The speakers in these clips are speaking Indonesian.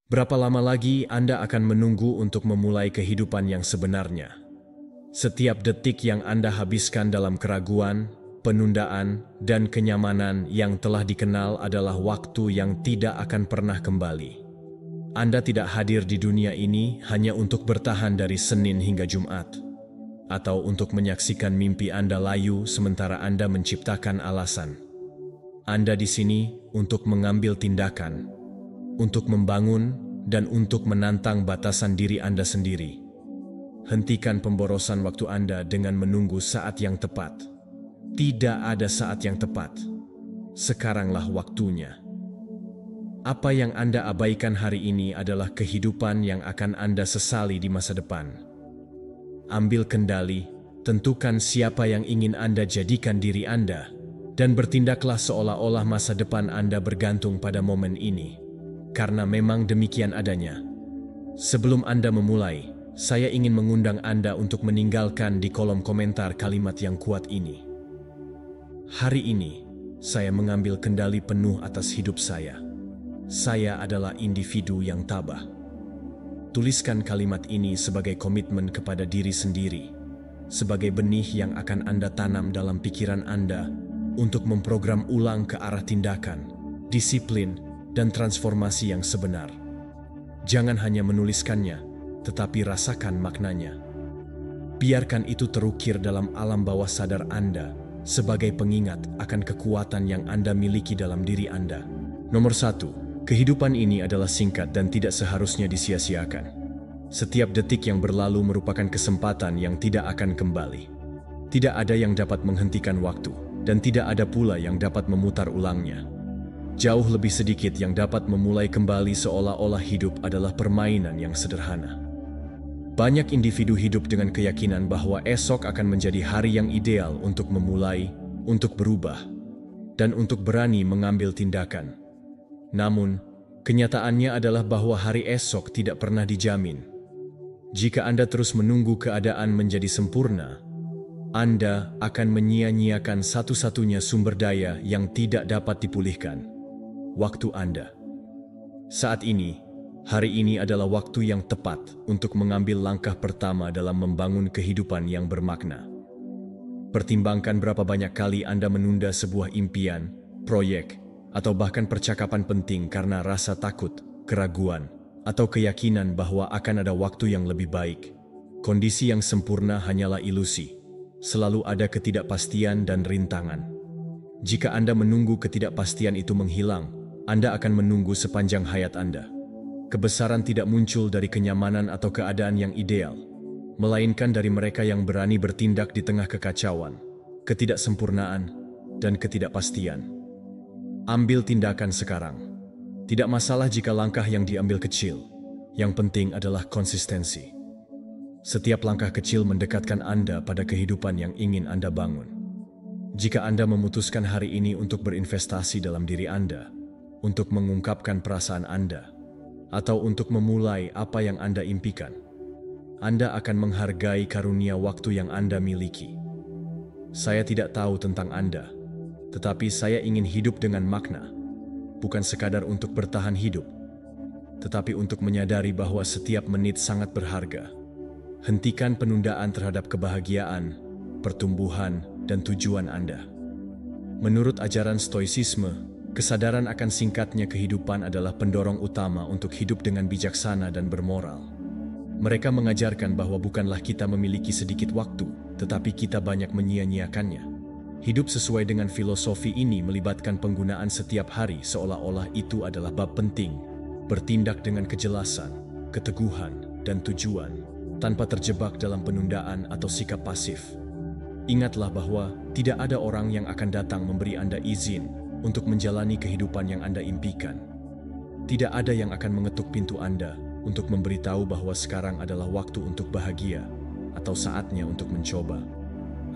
Berapa lama lagi Anda akan menunggu untuk memulai kehidupan yang sebenarnya? Setiap detik yang Anda habiskan dalam keraguan, penundaan, dan kenyamanan yang telah dikenal adalah waktu yang tidak akan pernah kembali. Anda tidak hadir di dunia ini hanya untuk bertahan dari Senin hingga Jumat, atau untuk menyaksikan mimpi Anda layu sementara Anda menciptakan alasan. Anda di sini untuk mengambil tindakan, untuk membangun, dan untuk menantang batasan diri Anda sendiri. Hentikan pemborosan waktu Anda dengan menunggu saat yang tepat. Tidak ada saat yang tepat. Sekaranglah waktunya. Apa yang Anda abaikan hari ini adalah kehidupan yang akan Anda sesali di masa depan. Ambil kendali, tentukan siapa yang ingin Anda jadikan diri Anda, dan bertindaklah seolah-olah masa depan Anda bergantung pada momen ini. Karena memang demikian adanya. Sebelum Anda memulai, saya ingin mengundang Anda untuk meninggalkan di kolom komentar kalimat yang kuat ini. Hari ini, saya mengambil kendali penuh atas hidup saya. Saya adalah individu yang tabah. Tuliskan kalimat ini sebagai komitmen kepada diri sendiri, sebagai benih yang akan Anda tanam dalam pikiran Anda untuk memprogram ulang ke arah tindakan, disiplin, dan transformasi yang sebenar. Jangan hanya menuliskannya, tetapi rasakan maknanya. Biarkan itu terukir dalam alam bawah sadar Anda sebagai pengingat akan kekuatan yang Anda miliki dalam diri Anda. Nomor 1, kehidupan ini adalah singkat dan tidak seharusnya disia-siakan. Setiap detik yang berlalu merupakan kesempatan yang tidak akan kembali. Tidak ada yang dapat menghentikan waktu, dan tidak ada pula yang dapat memutar ulangnya. Jauh lebih sedikit yang dapat memulai kembali seolah-olah hidup adalah permainan yang sederhana. Banyak individu hidup dengan keyakinan bahwa esok akan menjadi hari yang ideal untuk memulai, untuk berubah, dan untuk berani mengambil tindakan. Namun, kenyataannya adalah bahwa hari esok tidak pernah dijamin. Jika Anda terus menunggu keadaan menjadi sempurna, Anda akan menyia-nyiakan satu-satunya sumber daya yang tidak dapat dipulihkan, waktu Anda. Saat ini, hari ini adalah waktu yang tepat untuk mengambil langkah pertama dalam membangun kehidupan yang bermakna. Pertimbangkan berapa banyak kali Anda menunda sebuah impian, proyek, atau bahkan percakapan penting karena rasa takut, keraguan, atau keyakinan bahwa akan ada waktu yang lebih baik. Kondisi yang sempurna hanyalah ilusi. Selalu ada ketidakpastian dan rintangan. Jika Anda menunggu ketidakpastian itu menghilang, Anda akan menunggu sepanjang hayat Anda. Kebesaran tidak muncul dari kenyamanan atau keadaan yang ideal, melainkan dari mereka yang berani bertindak di tengah kekacauan, ketidaksempurnaan, dan ketidakpastian. Ambil tindakan sekarang. Tidak masalah jika langkah yang diambil kecil, yang penting adalah konsistensi. Setiap langkah kecil mendekatkan Anda pada kehidupan yang ingin Anda bangun. Jika Anda memutuskan hari ini untuk berinvestasi dalam diri Anda, untuk mengungkapkan perasaan Anda, atau untuk memulai apa yang Anda impikan, Anda akan menghargai karunia waktu yang Anda miliki. Saya tidak tahu tentang Anda, tetapi saya ingin hidup dengan makna, bukan sekadar untuk bertahan hidup, tetapi untuk menyadari bahwa setiap menit sangat berharga. Hentikan penundaan terhadap kebahagiaan, pertumbuhan, dan tujuan Anda. Menurut ajaran Stoicisme, kesadaran akan singkatnya kehidupan adalah pendorong utama untuk hidup dengan bijaksana dan bermoral. Mereka mengajarkan bahwa bukanlah kita memiliki sedikit waktu, tetapi kita banyak menyia-nyiakannya. Hidup sesuai dengan filosofi ini melibatkan penggunaan setiap hari seolah-olah itu adalah bab penting, bertindak dengan kejelasan, keteguhan, dan tujuan, tanpa terjebak dalam penundaan atau sikap pasif. Ingatlah bahwa tidak ada orang yang akan datang memberi Anda izin untuk menjalani kehidupan yang Anda impikan. Tidak ada yang akan mengetuk pintu Anda untuk memberitahu bahwa sekarang adalah waktu untuk bahagia atau saatnya untuk mencoba.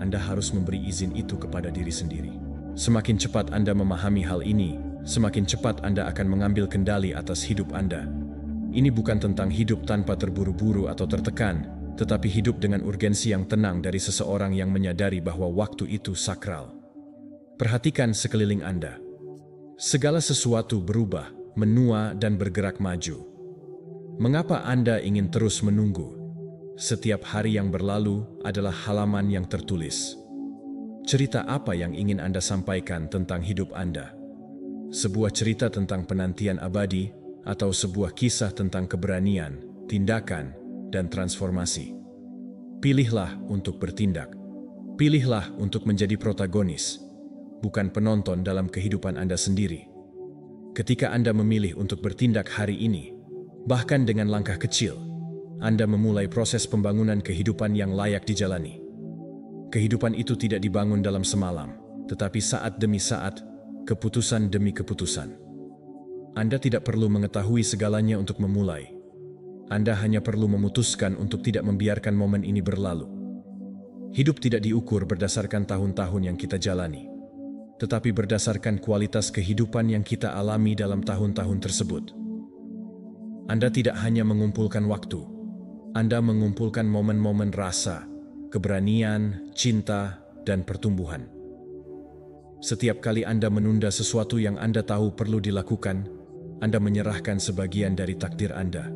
Anda harus memberi izin itu kepada diri sendiri. Semakin cepat Anda memahami hal ini, semakin cepat Anda akan mengambil kendali atas hidup Anda. Ini bukan tentang hidup tanpa terburu-buru atau tertekan, tetapi hidup dengan urgensi yang tenang dari seseorang yang menyadari bahwa waktu itu sakral. Perhatikan sekeliling Anda. Segala sesuatu berubah, menua, dan bergerak maju. Mengapa Anda ingin terus menunggu? Setiap hari yang berlalu adalah halaman yang tertulis. Cerita apa yang ingin Anda sampaikan tentang hidup Anda? Sebuah cerita tentang penantian abadi atau sebuah kisah tentang keberanian, tindakan, dan transformasi? Pilihlah untuk bertindak. Pilihlah untuk menjadi protagonis, bukan penonton dalam kehidupan Anda sendiri. Ketika Anda memilih untuk bertindak hari ini, bahkan dengan langkah kecil, Anda memulai proses pembangunan kehidupan yang layak dijalani. Kehidupan itu tidak dibangun dalam semalam, tetapi saat demi saat, keputusan demi keputusan. Anda tidak perlu mengetahui segalanya untuk memulai. Anda hanya perlu memutuskan untuk tidak membiarkan momen ini berlalu. Hidup tidak diukur berdasarkan tahun-tahun yang kita jalani, tetapi berdasarkan kualitas kehidupan yang kita alami dalam tahun-tahun tersebut. Anda tidak hanya mengumpulkan waktu, Anda mengumpulkan momen-momen rasa, keberanian, cinta, dan pertumbuhan. Setiap kali Anda menunda sesuatu yang Anda tahu perlu dilakukan, Anda menyerahkan sebagian dari takdir Anda.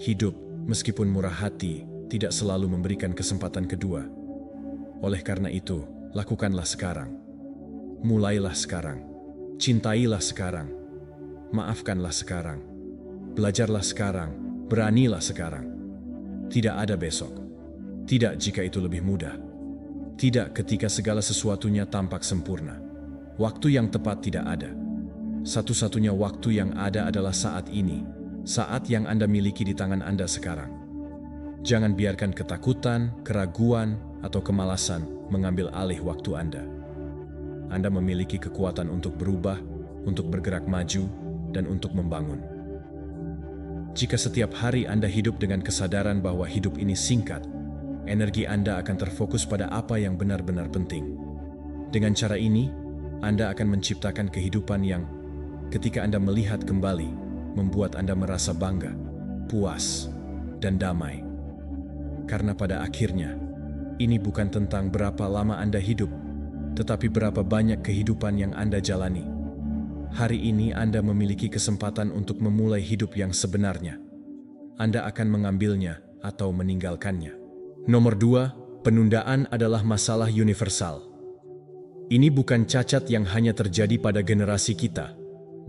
Hidup, meskipun murah hati, tidak selalu memberikan kesempatan kedua. Oleh karena itu, lakukanlah sekarang. Mulailah sekarang. Cintailah sekarang. Maafkanlah sekarang. Belajarlah sekarang. Beranilah sekarang. Tidak ada besok. Tidak jika itu lebih mudah. Tidak ketika segala sesuatunya tampak sempurna. Waktu yang tepat tidak ada. Satu-satunya waktu yang ada adalah saat ini. Saat yang Anda miliki di tangan Anda sekarang. Jangan biarkan ketakutan, keraguan, atau kemalasan mengambil alih waktu Anda. Anda memiliki kekuatan untuk berubah, untuk bergerak maju, dan untuk membangun. Jika setiap hari Anda hidup dengan kesadaran bahwa hidup ini singkat, energi Anda akan terfokus pada apa yang benar-benar penting. Dengan cara ini, Anda akan menciptakan kehidupan yang, ketika Anda melihat kembali, membuat Anda merasa bangga, puas, dan damai. Karena pada akhirnya, ini bukan tentang berapa lama Anda hidup, tetapi berapa banyak kehidupan yang Anda jalani. Hari ini Anda memiliki kesempatan untuk memulai hidup yang sebenarnya. Anda akan mengambilnya atau meninggalkannya. Nomor 2, penundaan adalah masalah universal. Ini bukan cacat yang hanya terjadi pada generasi kita,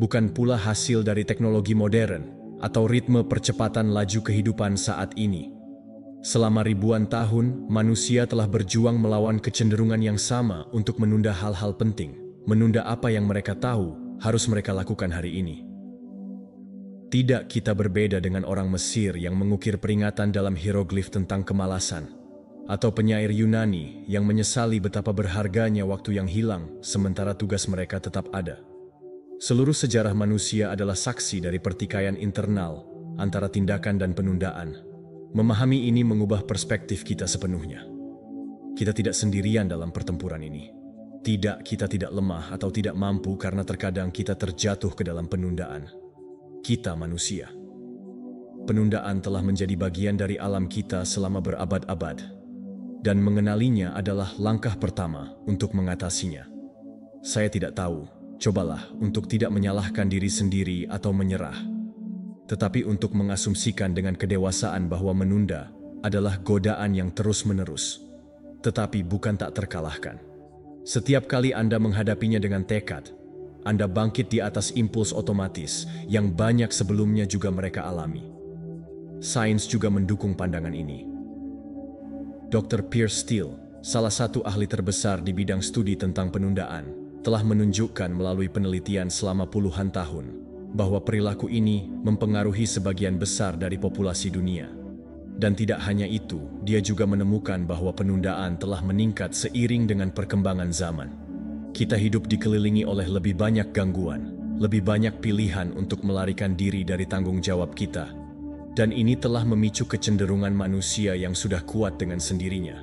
bukan pula hasil dari teknologi modern atau ritme percepatan laju kehidupan saat ini. Selama ribuan tahun, manusia telah berjuang melawan kecenderungan yang sama untuk menunda hal-hal penting, menunda apa yang mereka tahu harus mereka lakukan hari ini. Tidak kita berbeda dengan orang Mesir yang mengukir peringatan dalam hieroglif tentang kemalasan, atau penyair Yunani yang menyesali betapa berharganya waktu yang hilang sementara tugas mereka tetap ada. Seluruh sejarah manusia adalah saksi dari pertikaian internal antara tindakan dan penundaan. Memahami ini mengubah perspektif kita sepenuhnya. Kita tidak sendirian dalam pertempuran ini. Tidak, kita tidak lemah atau tidak mampu karena terkadang kita terjatuh ke dalam penundaan. Kita manusia. Penundaan telah menjadi bagian dari alam kita selama berabad-abad. Dan mengenalinya adalah langkah pertama untuk mengatasinya. Saya tidak tahu, cobalah untuk tidak menyalahkan diri sendiri atau menyerah. Tetapi untuk mengasumsikan dengan kedewasaan bahwa menunda adalah godaan yang terus-menerus, tetapi bukan tak terkalahkan. Setiap kali Anda menghadapinya dengan tekad, Anda bangkit di atas impuls otomatis yang banyak sebelumnya juga mereka alami. Sains juga mendukung pandangan ini. Dr. Piers Steel, salah satu ahli terbesar di bidang studi tentang penundaan, telah menunjukkan melalui penelitian selama puluhan tahun bahwa perilaku ini mempengaruhi sebagian besar dari populasi dunia. Dan tidak hanya itu, dia juga menemukan bahwa penundaan telah meningkat seiring dengan perkembangan zaman. Kita hidup dikelilingi oleh lebih banyak gangguan, lebih banyak pilihan untuk melarikan diri dari tanggung jawab kita. Dan ini telah memicu kecenderungan manusia yang sudah kuat dengan sendirinya.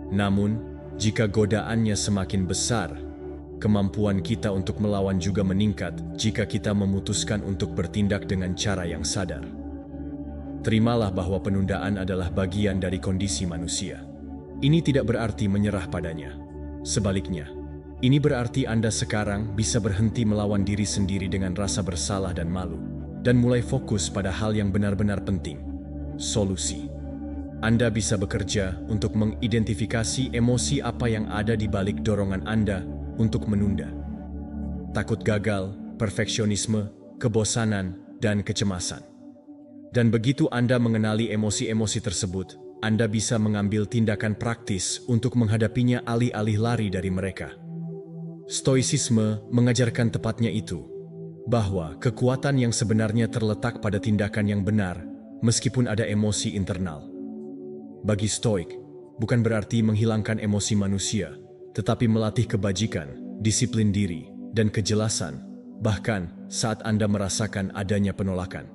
Namun, jika godaannya semakin besar, kemampuan kita untuk melawan juga meningkat jika kita memutuskan untuk bertindak dengan cara yang sadar. Terimalah bahwa penundaan adalah bagian dari kondisi manusia. Ini tidak berarti menyerah padanya. Sebaliknya, ini berarti Anda sekarang bisa berhenti melawan diri sendiri dengan rasa bersalah dan malu. dan mulai fokus pada hal yang benar-benar penting, solusi. Anda bisa bekerja untuk mengidentifikasi emosi apa yang ada di balik dorongan Anda untuk menunda. Takut gagal, perfeksionisme, kebosanan, dan kecemasan. Dan begitu Anda mengenali emosi-emosi tersebut, Anda bisa mengambil tindakan praktis untuk menghadapinya alih-alih lari dari mereka. Stoicisme mengajarkan tepatnya itu, bahwa kekuatan yang sebenarnya terletak pada tindakan yang benar, meskipun ada emosi internal. Bagi Stoik, bukan berarti menghilangkan emosi manusia, tetapi melatih kebajikan, disiplin diri, dan kejelasan, bahkan saat Anda merasakan adanya penolakan.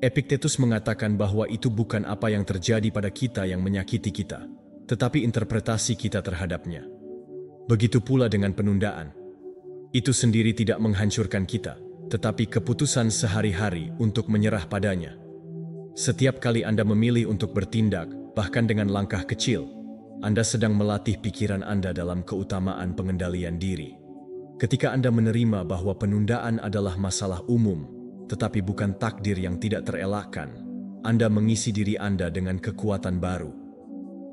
Epictetus mengatakan bahwa itu bukan apa yang terjadi pada kita yang menyakiti kita, tetapi interpretasi kita terhadapnya. Begitu pula dengan penundaan. Itu sendiri tidak menghancurkan kita, tetapi keputusan sehari-hari untuk menyerah padanya. Setiap kali Anda memilih untuk bertindak, bahkan dengan langkah kecil, Anda sedang melatih pikiran Anda dalam keutamaan pengendalian diri. Ketika Anda menerima bahwa penundaan adalah masalah umum, tetapi bukan takdir yang tidak terelakkan, Anda mengisi diri Anda dengan kekuatan baru.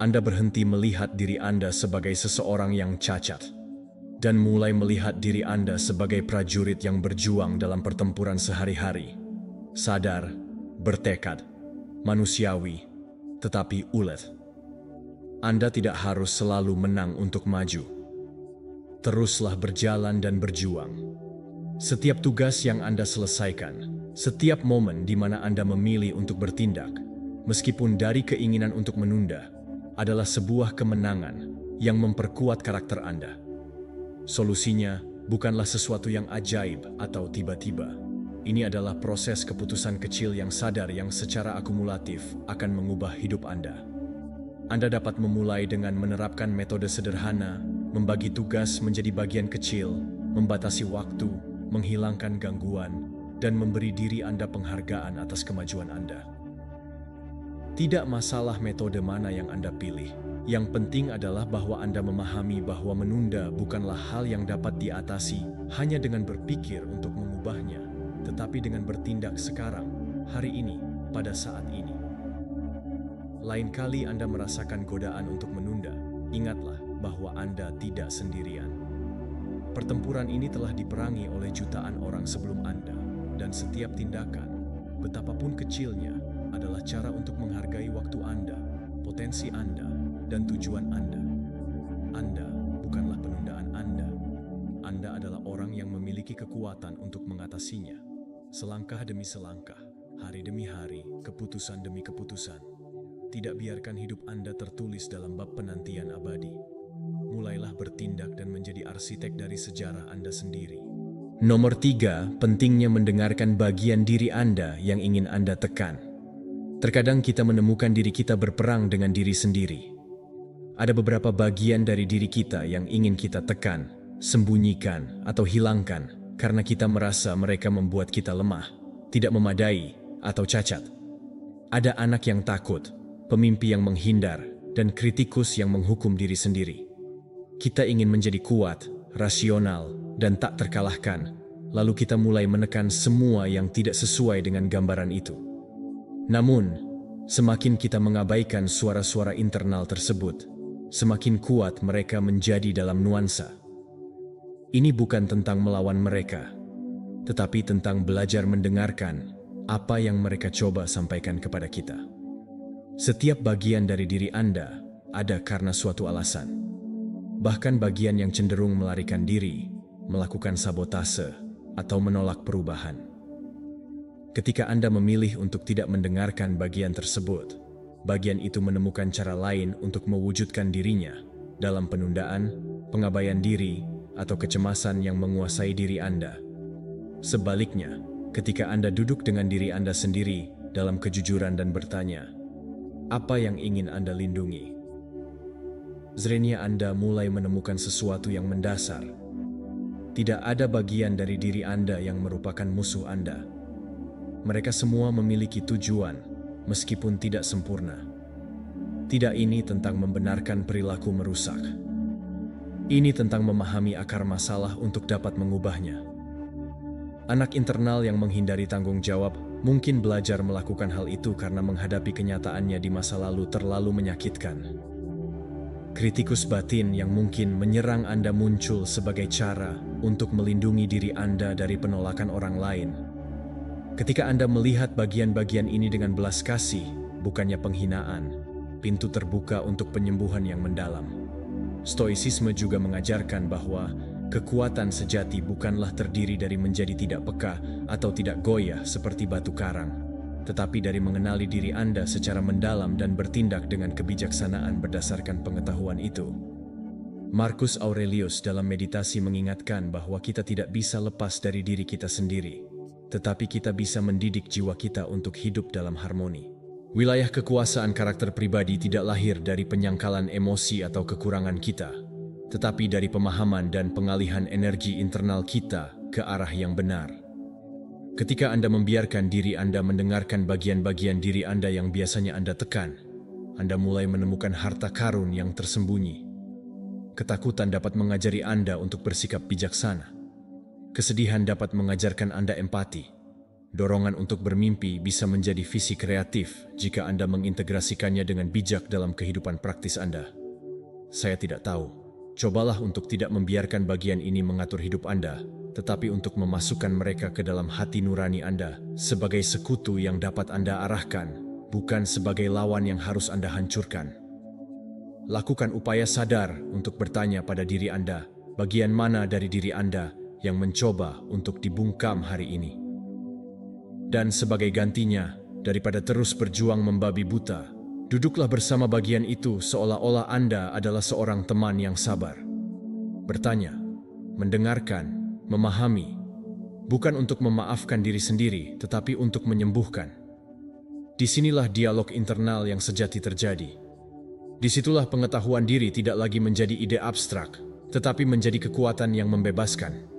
Anda berhenti melihat diri Anda sebagai seseorang yang cacat, dan mulai melihat diri Anda sebagai prajurit yang berjuang dalam pertempuran sehari-hari. Sadar, bertekad, manusiawi, tetapi ulet. Anda tidak harus selalu menang untuk maju. Teruslah berjalan dan berjuang. Setiap tugas yang Anda selesaikan, setiap momen di mana Anda memilih untuk bertindak, meskipun dari keinginan untuk menunda, adalah sebuah kemenangan yang memperkuat karakter Anda. Solusinya bukanlah sesuatu yang ajaib atau tiba-tiba. Ini adalah proses keputusan kecil yang sadar yang secara akumulatif akan mengubah hidup Anda. Anda dapat memulai dengan menerapkan metode sederhana, membagi tugas menjadi bagian kecil, membatasi waktu, menghilangkan gangguan, dan memberi diri Anda penghargaan atas kemajuan Anda. Tidak masalah metode mana yang Anda pilih. Yang penting adalah bahwa Anda memahami bahwa menunda bukanlah hal yang dapat diatasi hanya dengan berpikir untuk mengubahnya, tetapi dengan bertindak sekarang, hari ini, pada saat ini. Lain kali Anda merasakan godaan untuk menunda, ingatlah bahwa Anda tidak sendirian. Pertempuran ini telah diperangi oleh jutaan orang sebelum Anda, dan setiap tindakan, betapapun kecilnya, adalah cara untuk menghargai waktu Anda, potensi Anda, dan tujuan Anda. Anda bukanlah penundaan Anda. Anda adalah orang yang memiliki kekuatan untuk mengatasinya. Selangkah demi selangkah, hari demi hari, keputusan demi keputusan. Tidak biarkan hidup Anda tertulis dalam bab penantian abadi. Mulailah bertindak dan menjadi arsitek dari sejarah Anda sendiri. Nomor 3, pentingnya mendengarkan bagian diri Anda yang ingin Anda tekan. Terkadang kita menemukan diri kita berperang dengan diri sendiri. Ada beberapa bagian dari diri kita yang ingin kita tekan, sembunyikan, atau hilangkan karena kita merasa mereka membuat kita lemah, tidak memadai, atau cacat. Ada anak yang takut, pemimpi yang menghindar, dan kritikus yang menghukum diri sendiri. Kita ingin menjadi kuat, rasional, dan tak terkalahkan, lalu kita mulai menekan semua yang tidak sesuai dengan gambaran itu. Namun, semakin kita mengabaikan suara-suara internal tersebut, semakin kuat mereka menjadi dalam nuansa. Ini bukan tentang melawan mereka, tetapi tentang belajar mendengarkan apa yang mereka coba sampaikan kepada kita. Setiap bagian dari diri Anda ada karena suatu alasan. Bahkan bagian yang cenderung melarikan diri, melakukan sabotase, atau menolak perubahan. Ketika Anda memilih untuk tidak mendengarkan bagian tersebut, bagian itu menemukan cara lain untuk mewujudkan dirinya dalam penundaan, pengabaian diri, atau kecemasan yang menguasai diri Anda. Sebaliknya, ketika Anda duduk dengan diri Anda sendiri dalam kejujuran dan bertanya, apa yang ingin Anda lindungi? Zrenia Anda mulai menemukan sesuatu yang mendasar. Tidak ada bagian dari diri Anda yang merupakan musuh Anda. Mereka semua memiliki tujuan, meskipun tidak sempurna. Tidak ini tentang membenarkan perilaku merusak. Ini tentang memahami akar masalah untuk dapat mengubahnya. Anak internal yang menghindari tanggung jawab mungkin belajar melakukan hal itu karena menghadapi kenyataannya di masa lalu terlalu menyakitkan. Kritikus batin yang mungkin menyerang Anda muncul sebagai cara untuk melindungi diri Anda dari penolakan orang lain. Ketika Anda melihat bagian-bagian ini dengan belas kasih, bukannya penghinaan, pintu terbuka untuk penyembuhan yang mendalam. Stoicisme juga mengajarkan bahwa kekuatan sejati bukanlah terdiri dari menjadi tidak peka atau tidak goyah seperti batu karang, tetapi dari mengenali diri Anda secara mendalam dan bertindak dengan kebijaksanaan berdasarkan pengetahuan itu. Marcus Aurelius dalam meditasi mengingatkan bahwa kita tidak bisa lepas dari diri kita sendiri, tetapi kita bisa mendidik jiwa kita untuk hidup dalam harmoni. Wilayah kekuasaan karakter pribadi tidak lahir dari penyangkalan emosi atau kekurangan kita, tetapi dari pemahaman dan pengalihan energi internal kita ke arah yang benar. Ketika Anda membiarkan diri Anda mendengarkan bagian-bagian diri Anda yang biasanya Anda tekan, Anda mulai menemukan harta karun yang tersembunyi. Ketakutan dapat mengajari Anda untuk bersikap bijaksana. Kesedihan dapat mengajarkan Anda empati. Dorongan untuk bermimpi bisa menjadi visi kreatif jika Anda mengintegrasikannya dengan bijak dalam kehidupan praktis Anda. Saya tidak tahu. Cobalah untuk tidak membiarkan bagian ini mengatur hidup Anda, tetapi untuk memasukkan mereka ke dalam hati nurani Anda sebagai sekutu yang dapat Anda arahkan, bukan sebagai lawan yang harus Anda hancurkan. Lakukan upaya sadar untuk bertanya pada diri Anda, bagian mana dari diri Anda yang mencoba untuk dibungkam hari ini. Dan sebagai gantinya, daripada terus berjuang membabi buta, duduklah bersama bagian itu seolah-olah Anda adalah seorang teman yang sabar. Bertanya, mendengarkan, memahami, bukan untuk memaafkan diri sendiri, tetapi untuk menyembuhkan. Disinilah dialog internal yang sejati terjadi. Disitulah pengetahuan diri tidak lagi menjadi ide abstrak, tetapi menjadi kekuatan yang membebaskan.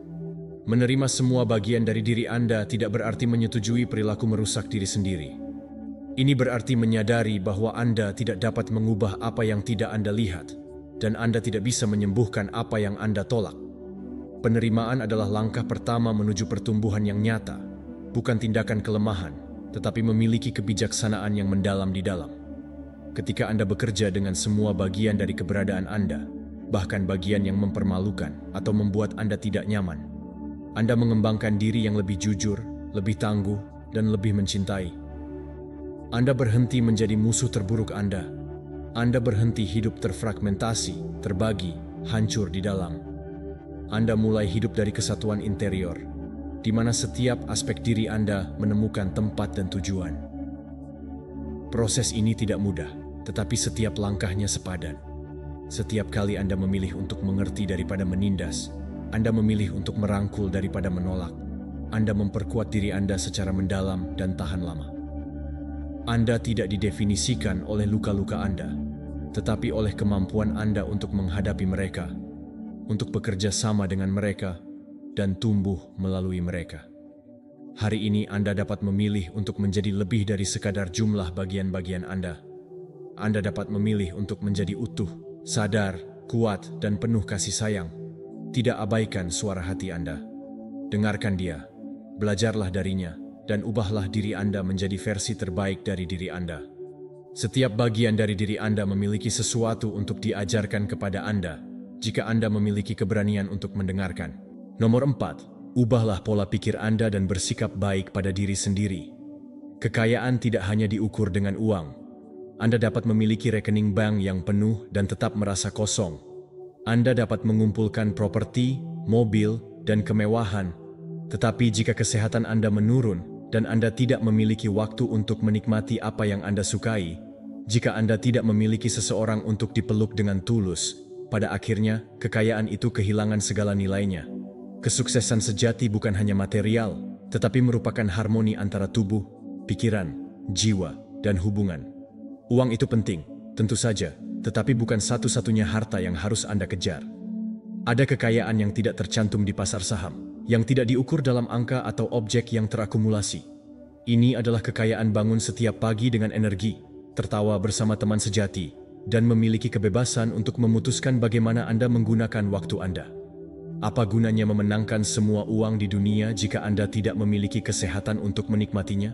Menerima semua bagian dari diri Anda tidak berarti menyetujui perilaku merusak diri sendiri. Ini berarti menyadari bahwa Anda tidak dapat mengubah apa yang tidak Anda lihat, dan Anda tidak bisa menyembuhkan apa yang Anda tolak. Penerimaan adalah langkah pertama menuju pertumbuhan yang nyata, bukan tindakan kelemahan, tetapi memiliki kebijaksanaan yang mendalam di dalam. Ketika Anda bekerja dengan semua bagian dari keberadaan Anda, bahkan bagian yang mempermalukan atau membuat Anda tidak nyaman, Anda mengembangkan diri yang lebih jujur, lebih tangguh, dan lebih mencintai. Anda berhenti menjadi musuh terburuk Anda. Anda berhenti hidup terfragmentasi, terbagi, hancur di dalam. Anda mulai hidup dari kesatuan interior, di mana setiap aspek diri Anda menemukan tempat dan tujuan. Proses ini tidak mudah, tetapi setiap langkahnya sepadan. Setiap kali Anda memilih untuk mengerti daripada menindas, Anda memilih untuk merangkul daripada menolak. Anda memperkuat diri Anda secara mendalam dan tahan lama. Anda tidak didefinisikan oleh luka-luka Anda, tetapi oleh kemampuan Anda untuk menghadapi mereka, untuk bekerja sama dengan mereka, dan tumbuh melalui mereka. Hari ini Anda dapat memilih untuk menjadi lebih dari sekadar jumlah bagian-bagian Anda. Anda dapat memilih untuk menjadi utuh, sadar, kuat, dan penuh kasih sayang. Tidak abaikan suara hati Anda. Dengarkan dia, belajarlah darinya, dan ubahlah diri Anda menjadi versi terbaik dari diri Anda. Setiap bagian dari diri Anda memiliki sesuatu untuk diajarkan kepada Anda, jika Anda memiliki keberanian untuk mendengarkan. Nomor 4, ubahlah pola pikir Anda dan bersikap baik pada diri sendiri. Kekayaan tidak hanya diukur dengan uang. Anda dapat memiliki rekening bank yang penuh dan tetap merasa kosong. Anda dapat mengumpulkan properti, mobil, dan kemewahan, tetapi jika kesehatan Anda menurun, dan Anda tidak memiliki waktu untuk menikmati apa yang Anda sukai, jika Anda tidak memiliki seseorang untuk dipeluk dengan tulus, pada akhirnya kekayaan itu kehilangan segala nilainya. Kesuksesan sejati bukan hanya material, tetapi merupakan harmoni antara tubuh, pikiran, jiwa, dan hubungan. Uang itu penting, tentu saja, tetapi bukan satu-satunya harta yang harus Anda kejar. Ada kekayaan yang tidak tercantum di pasar saham, yang tidak diukur dalam angka atau objek yang terakumulasi. Ini adalah kekayaan bangun setiap pagi dengan energi, tertawa bersama teman sejati, dan memiliki kebebasan untuk memutuskan bagaimana Anda menggunakan waktu Anda. Apa gunanya memenangkan semua uang di dunia jika Anda tidak memiliki kesehatan untuk menikmatinya?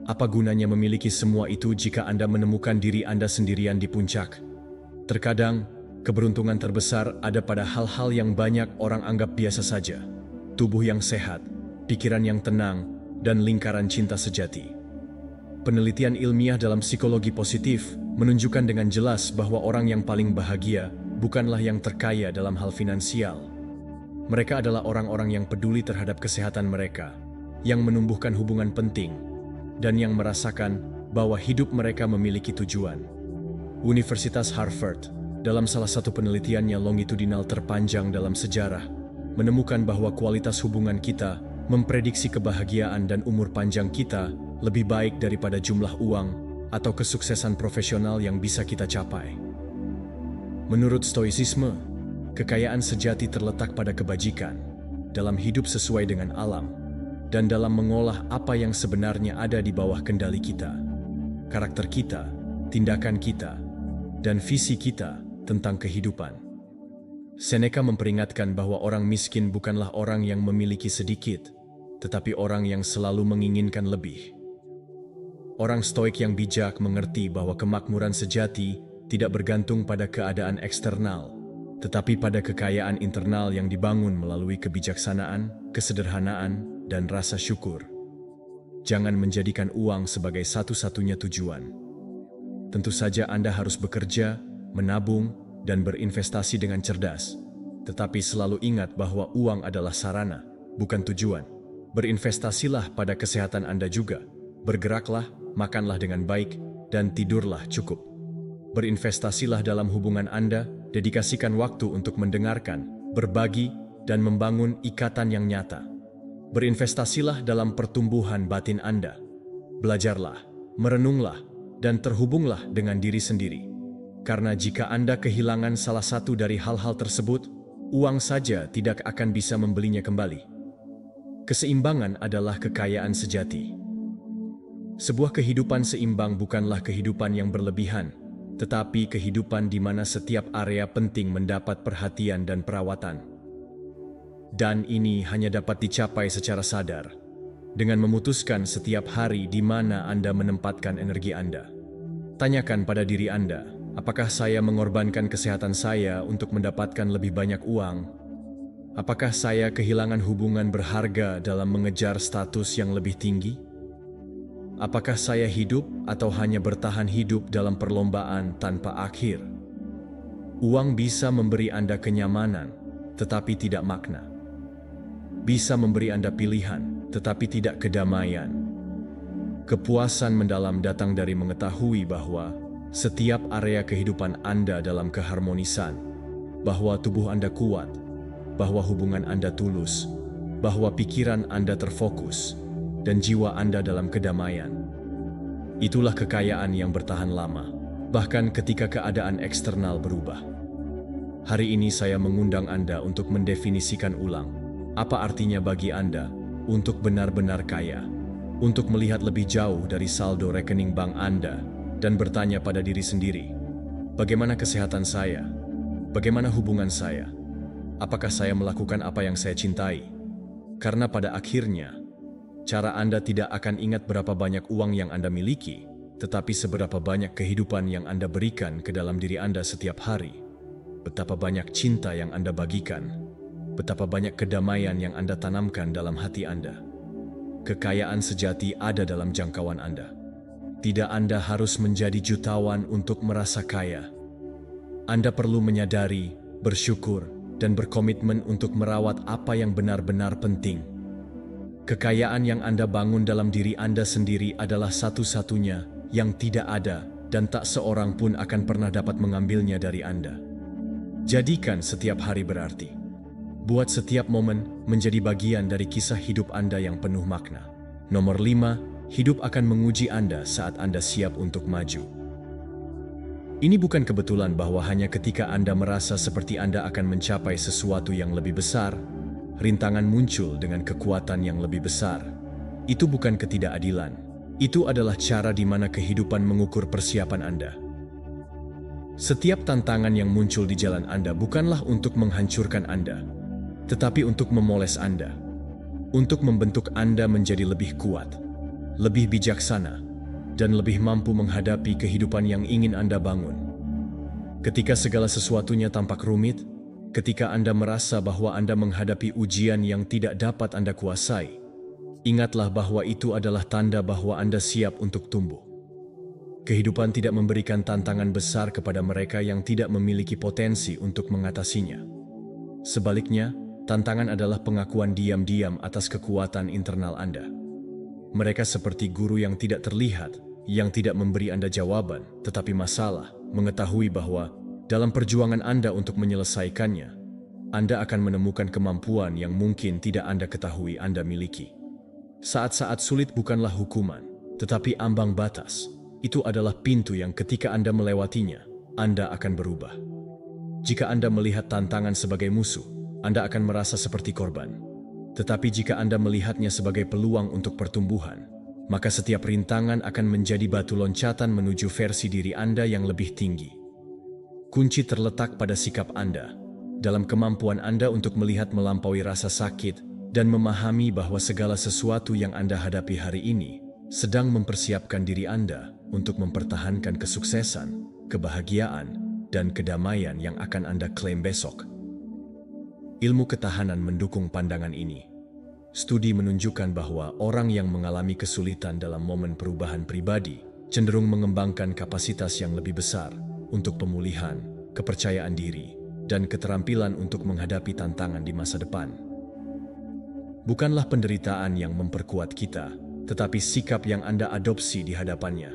Apa gunanya memiliki semua itu jika Anda menemukan diri Anda sendirian di puncak? Terkadang, keberuntungan terbesar ada pada hal-hal yang banyak orang anggap biasa saja. Tubuh yang sehat, pikiran yang tenang, dan lingkaran cinta sejati. Penelitian ilmiah dalam psikologi positif menunjukkan dengan jelas bahwa orang yang paling bahagia bukanlah yang terkaya dalam hal finansial. Mereka adalah orang-orang yang peduli terhadap kesehatan mereka, yang menumbuhkan hubungan penting, dan yang merasakan bahwa hidup mereka memiliki tujuan. Universitas Harvard, dalam salah satu penelitiannya longitudinal terpanjang dalam sejarah, menemukan bahwa kualitas hubungan kita memprediksi kebahagiaan dan umur panjang kita lebih baik daripada jumlah uang atau kesuksesan profesional yang bisa kita capai. Menurut Stoicisme, kekayaan sejati terletak pada kebajikan, dalam hidup sesuai dengan alam, dan dalam mengolah apa yang sebenarnya ada di bawah kendali kita, karakter kita, tindakan kita, dan visi kita tentang kehidupan. Seneca memperingatkan bahwa orang miskin bukanlah orang yang memiliki sedikit, tetapi orang yang selalu menginginkan lebih. Orang Stoik yang bijak mengerti bahwa kemakmuran sejati tidak bergantung pada keadaan eksternal, tetapi pada kekayaan internal yang dibangun melalui kebijaksanaan, kesederhanaan, dan rasa syukur. Jangan menjadikan uang sebagai satu-satunya tujuan. Tentu saja Anda harus bekerja, menabung, dan berinvestasi dengan cerdas. Tetapi selalu ingat bahwa uang adalah sarana, bukan tujuan. Berinvestasilah pada kesehatan Anda juga. Bergeraklah, makanlah dengan baik, dan tidurlah cukup. Berinvestasilah dalam hubungan Anda, dedikasikan waktu untuk mendengarkan, berbagi, dan membangun ikatan yang nyata. Berinvestasilah dalam pertumbuhan batin Anda. Belajarlah, merenunglah, dan terhubunglah dengan diri sendiri. Karena jika Anda kehilangan salah satu dari hal-hal tersebut, uang saja tidak akan bisa membelinya kembali. Keseimbangan adalah kekayaan sejati. Sebuah kehidupan seimbang bukanlah kehidupan yang berlebihan, tetapi kehidupan di mana setiap area penting mendapat perhatian dan perawatan. Dan ini hanya dapat dicapai secara sadar, dengan memutuskan setiap hari di mana Anda menempatkan energi Anda. Tanyakan pada diri Anda, apakah saya mengorbankan kesehatan saya untuk mendapatkan lebih banyak uang? Apakah saya kehilangan hubungan berharga dalam mengejar status yang lebih tinggi? Apakah saya hidup atau hanya bertahan hidup dalam perlombaan tanpa akhir? Uang bisa memberi Anda kenyamanan, tetapi tidak makna. Bisa memberi Anda pilihan, tetapi tidak kedamaian. Kepuasan mendalam datang dari mengetahui bahwa setiap area kehidupan Anda dalam keharmonisan, bahwa tubuh Anda kuat, bahwa hubungan Anda tulus, bahwa pikiran Anda terfokus, dan jiwa Anda dalam kedamaian. Itulah kekayaan yang bertahan lama, bahkan ketika keadaan eksternal berubah. Hari ini saya mengundang Anda untuk mendefinisikan ulang, apa artinya bagi Anda untuk benar-benar kaya, untuk melihat lebih jauh dari saldo rekening bank Anda, dan bertanya pada diri sendiri, bagaimana kesehatan saya? Bagaimana hubungan saya? Apakah saya melakukan apa yang saya cintai? Karena pada akhirnya, cara Anda tidak akan ingat berapa banyak uang yang Anda miliki, tetapi seberapa banyak kehidupan yang Anda berikan ke dalam diri Anda setiap hari. Betapa banyak cinta yang Anda bagikan, betapa banyak kedamaian yang Anda tanamkan dalam hati Anda. Kekayaan sejati ada dalam jangkauan Anda. Tidak Anda harus menjadi jutawan untuk merasa kaya. Anda perlu menyadari, bersyukur, dan berkomitmen untuk merawat apa yang benar-benar penting. Kekayaan yang Anda bangun dalam diri Anda sendiri adalah satu-satunya yang tidak ada dan tak seorang pun akan pernah dapat mengambilnya dari Anda. Jadikan setiap hari berarti. Buat setiap momen menjadi bagian dari kisah hidup Anda yang penuh makna. Nomor 5, hidup akan menguji Anda saat Anda siap untuk maju. Ini bukan kebetulan bahwa hanya ketika Anda merasa seperti Anda akan mencapai sesuatu yang lebih besar, rintangan muncul dengan kekuatan yang lebih besar. Itu bukan ketidakadilan. Itu adalah cara di mana kehidupan mengukur persiapan Anda. Setiap tantangan yang muncul di jalan Anda bukanlah untuk menghancurkan Anda, tetapi untuk memoles Anda, untuk membentuk Anda menjadi lebih kuat, lebih bijaksana, dan lebih mampu menghadapi kehidupan yang ingin Anda bangun. Ketika segala sesuatunya tampak rumit, ketika Anda merasa bahwa Anda menghadapi ujian yang tidak dapat Anda kuasai, ingatlah bahwa itu adalah tanda bahwa Anda siap untuk tumbuh. Kehidupan tidak memberikan tantangan besar kepada mereka yang tidak memiliki potensi untuk mengatasinya. Sebaliknya, tantangan adalah pengakuan diam-diam atas kekuatan internal Anda. Mereka seperti guru yang tidak terlihat, yang tidak memberi Anda jawaban, tetapi masalah, mengetahui bahwa dalam perjuangan Anda untuk menyelesaikannya, Anda akan menemukan kemampuan yang mungkin tidak Anda ketahui Anda miliki. Saat-saat sulit bukanlah hukuman, tetapi ambang batas. Itu adalah pintu yang ketika Anda melewatinya, Anda akan berubah. Jika Anda melihat tantangan sebagai musuh, Anda akan merasa seperti korban. Tetapi jika Anda melihatnya sebagai peluang untuk pertumbuhan, maka setiap rintangan akan menjadi batu loncatan menuju versi diri Anda yang lebih tinggi. Kunci terletak pada sikap Anda, dalam kemampuan Anda untuk melihat melampaui rasa sakit dan memahami bahwa segala sesuatu yang Anda hadapi hari ini sedang mempersiapkan diri Anda untuk mempertahankan kesuksesan, kebahagiaan, dan kedamaian yang akan Anda klaim besok. Ilmu ketahanan mendukung pandangan ini. Studi menunjukkan bahwa orang yang mengalami kesulitan dalam momen perubahan pribadi cenderung mengembangkan kapasitas yang lebih besar untuk pemulihan, kepercayaan diri, dan keterampilan untuk menghadapi tantangan di masa depan. Bukanlah penderitaan yang memperkuat kita, tetapi sikap yang Anda adopsi di hadapannya.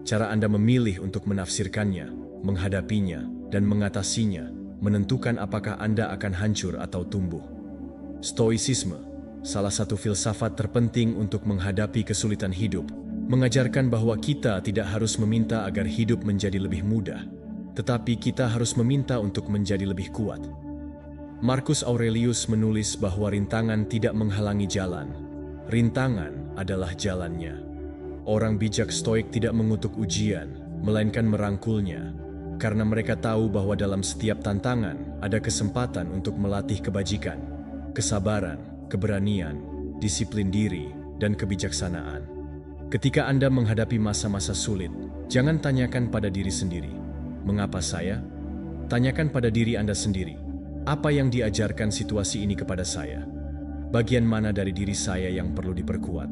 Cara Anda memilih untuk menafsirkannya, menghadapinya, dan mengatasinya menentukan apakah Anda akan hancur atau tumbuh. Stoicisme, salah satu filsafat terpenting untuk menghadapi kesulitan hidup, mengajarkan bahwa kita tidak harus meminta agar hidup menjadi lebih mudah, tetapi kita harus meminta untuk menjadi lebih kuat. Marcus Aurelius menulis bahwa rintangan tidak menghalangi jalan, rintangan adalah jalannya. Orang bijak Stoik tidak mengutuk ujian, melainkan merangkulnya, karena mereka tahu bahwa dalam setiap tantangan ada kesempatan untuk melatih kebajikan, kesabaran, keberanian, disiplin diri, dan kebijaksanaan. Ketika Anda menghadapi masa-masa sulit, jangan tanyakan pada diri sendiri, "Mengapa saya?" Tanyakan pada diri Anda sendiri, "Apa yang diajarkan situasi ini kepada saya? Bagian mana dari diri saya yang perlu diperkuat?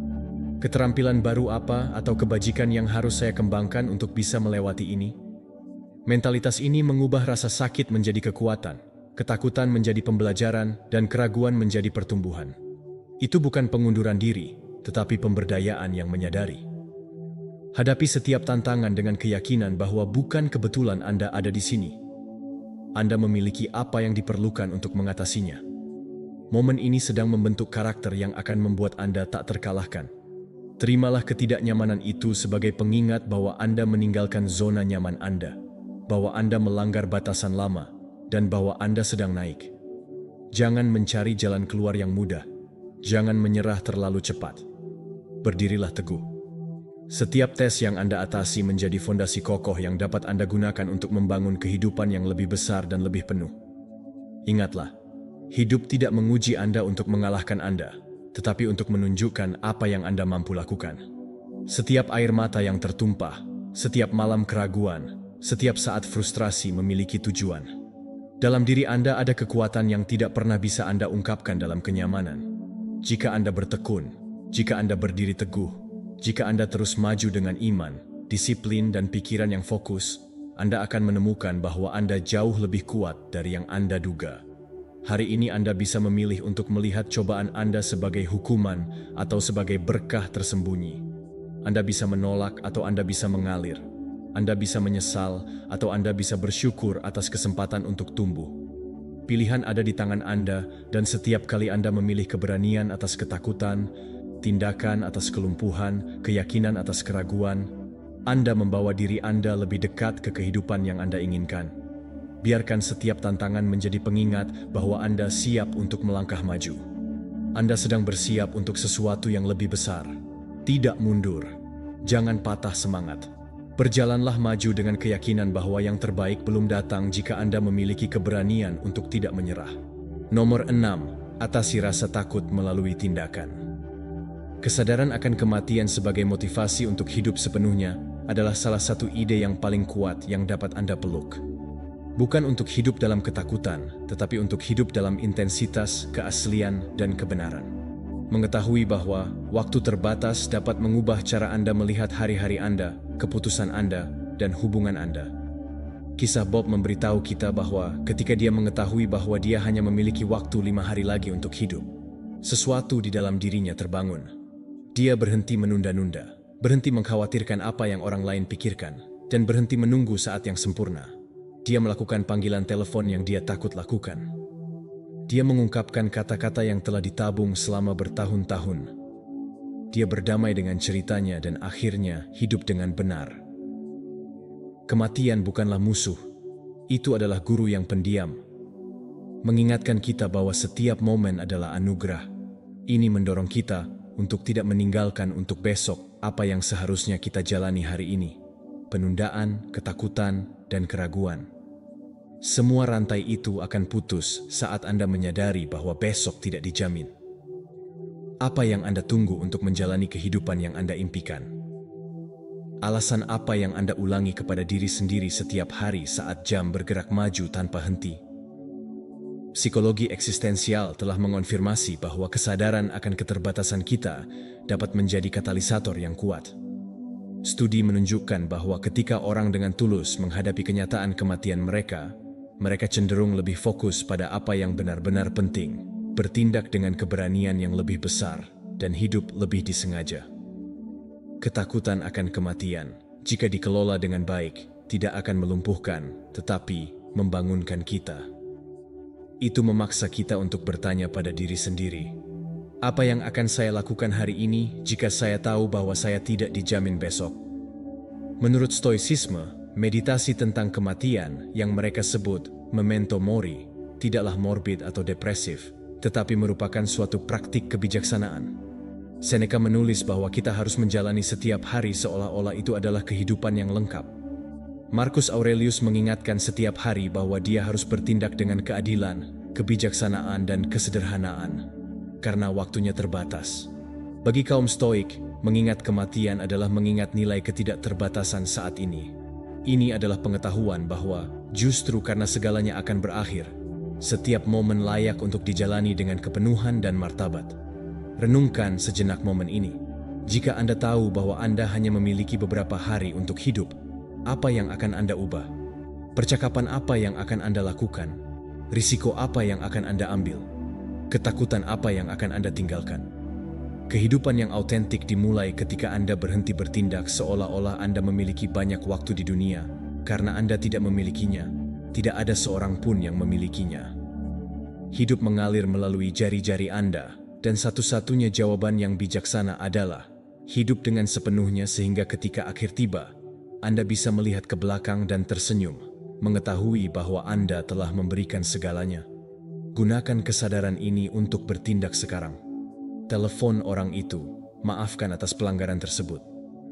Keterampilan baru apa atau kebajikan yang harus saya kembangkan untuk bisa melewati ini?" Mentalitas ini mengubah rasa sakit menjadi kekuatan, ketakutan menjadi pembelajaran, dan keraguan menjadi pertumbuhan. Itu bukan pengunduran diri, tetapi pemberdayaan yang menyadari. Hadapi setiap tantangan dengan keyakinan bahwa bukan kebetulan Anda ada di sini. Anda memiliki apa yang diperlukan untuk mengatasinya. Momen ini sedang membentuk karakter yang akan membuat Anda tak terkalahkan. Terimalah ketidaknyamanan itu sebagai pengingat bahwa Anda meninggalkan zona nyaman Anda, bahwa Anda melanggar batasan lama, dan bahwa Anda sedang naik. Jangan mencari jalan keluar yang mudah. Jangan menyerah terlalu cepat. Berdirilah teguh. Setiap tes yang Anda atasi menjadi fondasi kokoh yang dapat Anda gunakan untuk membangun kehidupan yang lebih besar dan lebih penuh. Ingatlah, hidup tidak menguji Anda untuk mengalahkan Anda, tetapi untuk menunjukkan apa yang Anda mampu lakukan. Setiap air mata yang tertumpah, setiap malam keraguan, setiap saat frustrasi memiliki tujuan. Dalam diri Anda ada kekuatan yang tidak pernah bisa Anda ungkapkan dalam kenyamanan. Jika Anda bertekun, jika Anda berdiri teguh, jika Anda terus maju dengan iman, disiplin, dan pikiran yang fokus, Anda akan menemukan bahwa Anda jauh lebih kuat dari yang Anda duga. Hari ini Anda bisa memilih untuk melihat cobaan Anda sebagai hukuman atau sebagai berkah tersembunyi. Anda bisa menolak atau Anda bisa mengalir. Anda bisa menyesal atau Anda bisa bersyukur atas kesempatan untuk tumbuh. Pilihan ada di tangan Anda, dan setiap kali Anda memilih keberanian atas ketakutan, tindakan atas kelumpuhan, keyakinan atas keraguan, Anda membawa diri Anda lebih dekat ke kehidupan yang Anda inginkan. Biarkan setiap tantangan menjadi pengingat bahwa Anda siap untuk melangkah maju. Anda sedang bersiap untuk sesuatu yang lebih besar. Tidak mundur. Jangan patah semangat. Berjalanlah maju dengan keyakinan bahwa yang terbaik belum datang jika Anda memiliki keberanian untuk tidak menyerah. Nomor 6. Atasi rasa takut melalui tindakan. Kesadaran akan kematian sebagai motivasi untuk hidup sepenuhnya adalah salah satu ide yang paling kuat yang dapat Anda peluk. Bukan untuk hidup dalam ketakutan, tetapi untuk hidup dalam intensitas, keaslian, dan kebenaran. Mengetahui bahwa waktu terbatas dapat mengubah cara Anda melihat hari-hari Anda, keputusan Anda, dan hubungan Anda. Kisah Bob memberitahu kita bahwa ketika dia mengetahui bahwa dia hanya memiliki waktu 5 hari lagi untuk hidup, sesuatu di dalam dirinya terbangun. Dia berhenti menunda-nunda, berhenti mengkhawatirkan apa yang orang lain pikirkan, dan berhenti menunggu saat yang sempurna. Dia melakukan panggilan telepon yang dia takut lakukan. Dia mengungkapkan kata-kata yang telah ditabung selama bertahun-tahun. Dia berdamai dengan ceritanya dan akhirnya hidup dengan benar. Kematian bukanlah musuh, itu adalah guru yang pendiam. Mengingatkan kita bahwa setiap momen adalah anugerah. Ini mendorong kita untuk tidak meninggalkan untuk besok apa yang seharusnya kita jalani hari ini. Penundaan, ketakutan, dan keraguan. Semua rantai itu akan putus saat Anda menyadari bahwa besok tidak dijamin. Apa yang Anda tunggu untuk menjalani kehidupan yang Anda impikan? Alasan apa yang Anda ulangi kepada diri sendiri setiap hari saat jam bergerak maju tanpa henti? Psikologi eksistensial telah mengonfirmasi bahwa kesadaran akan keterbatasan kita dapat menjadi katalisator yang kuat. Studi menunjukkan bahwa ketika orang dengan tulus menghadapi kenyataan kematian mereka cenderung lebih fokus pada apa yang benar-benar penting, bertindak dengan keberanian yang lebih besar, dan hidup lebih disengaja. Ketakutan akan kematian, jika dikelola dengan baik, tidak akan melumpuhkan, tetapi membangunkan kita. Itu memaksa kita untuk bertanya pada diri sendiri, apa yang akan saya lakukan hari ini jika saya tahu bahwa saya tidak dijamin besok? Menurut Stoicisme, meditasi tentang kematian yang mereka sebut memento mori tidaklah morbid atau depresif, tetapi merupakan suatu praktik kebijaksanaan. Seneca menulis bahwa kita harus menjalani setiap hari seolah-olah itu adalah kehidupan yang lengkap. Marcus Aurelius mengingatkan setiap hari bahwa dia harus bertindak dengan keadilan, kebijaksanaan, dan kesederhanaan, karena waktunya terbatas. Bagi kaum Stoik, mengingat kematian adalah mengingat nilai ketidakterbatasan saat ini. Ini adalah pengetahuan bahwa justru karena segalanya akan berakhir, setiap momen layak untuk dijalani dengan kepenuhan dan martabat. Renungkan sejenak momen ini. Jika Anda tahu bahwa Anda hanya memiliki beberapa hari untuk hidup, apa yang akan Anda ubah? Percakapan apa yang akan Anda lakukan? Risiko apa yang akan Anda ambil? Ketakutan apa yang akan Anda tinggalkan? Kehidupan yang autentik dimulai ketika Anda berhenti bertindak seolah-olah Anda memiliki banyak waktu di dunia, karena Anda tidak memilikinya. Tidak ada seorang pun yang memilikinya. Hidup mengalir melalui jari-jari Anda, dan satu-satunya jawaban yang bijaksana adalah hidup dengan sepenuhnya sehingga ketika akhir tiba, Anda bisa melihat ke belakang dan tersenyum, mengetahui bahwa Anda telah memberikan segalanya. Gunakan kesadaran ini untuk bertindak sekarang. Telepon orang itu, maafkan atas pelanggaran tersebut.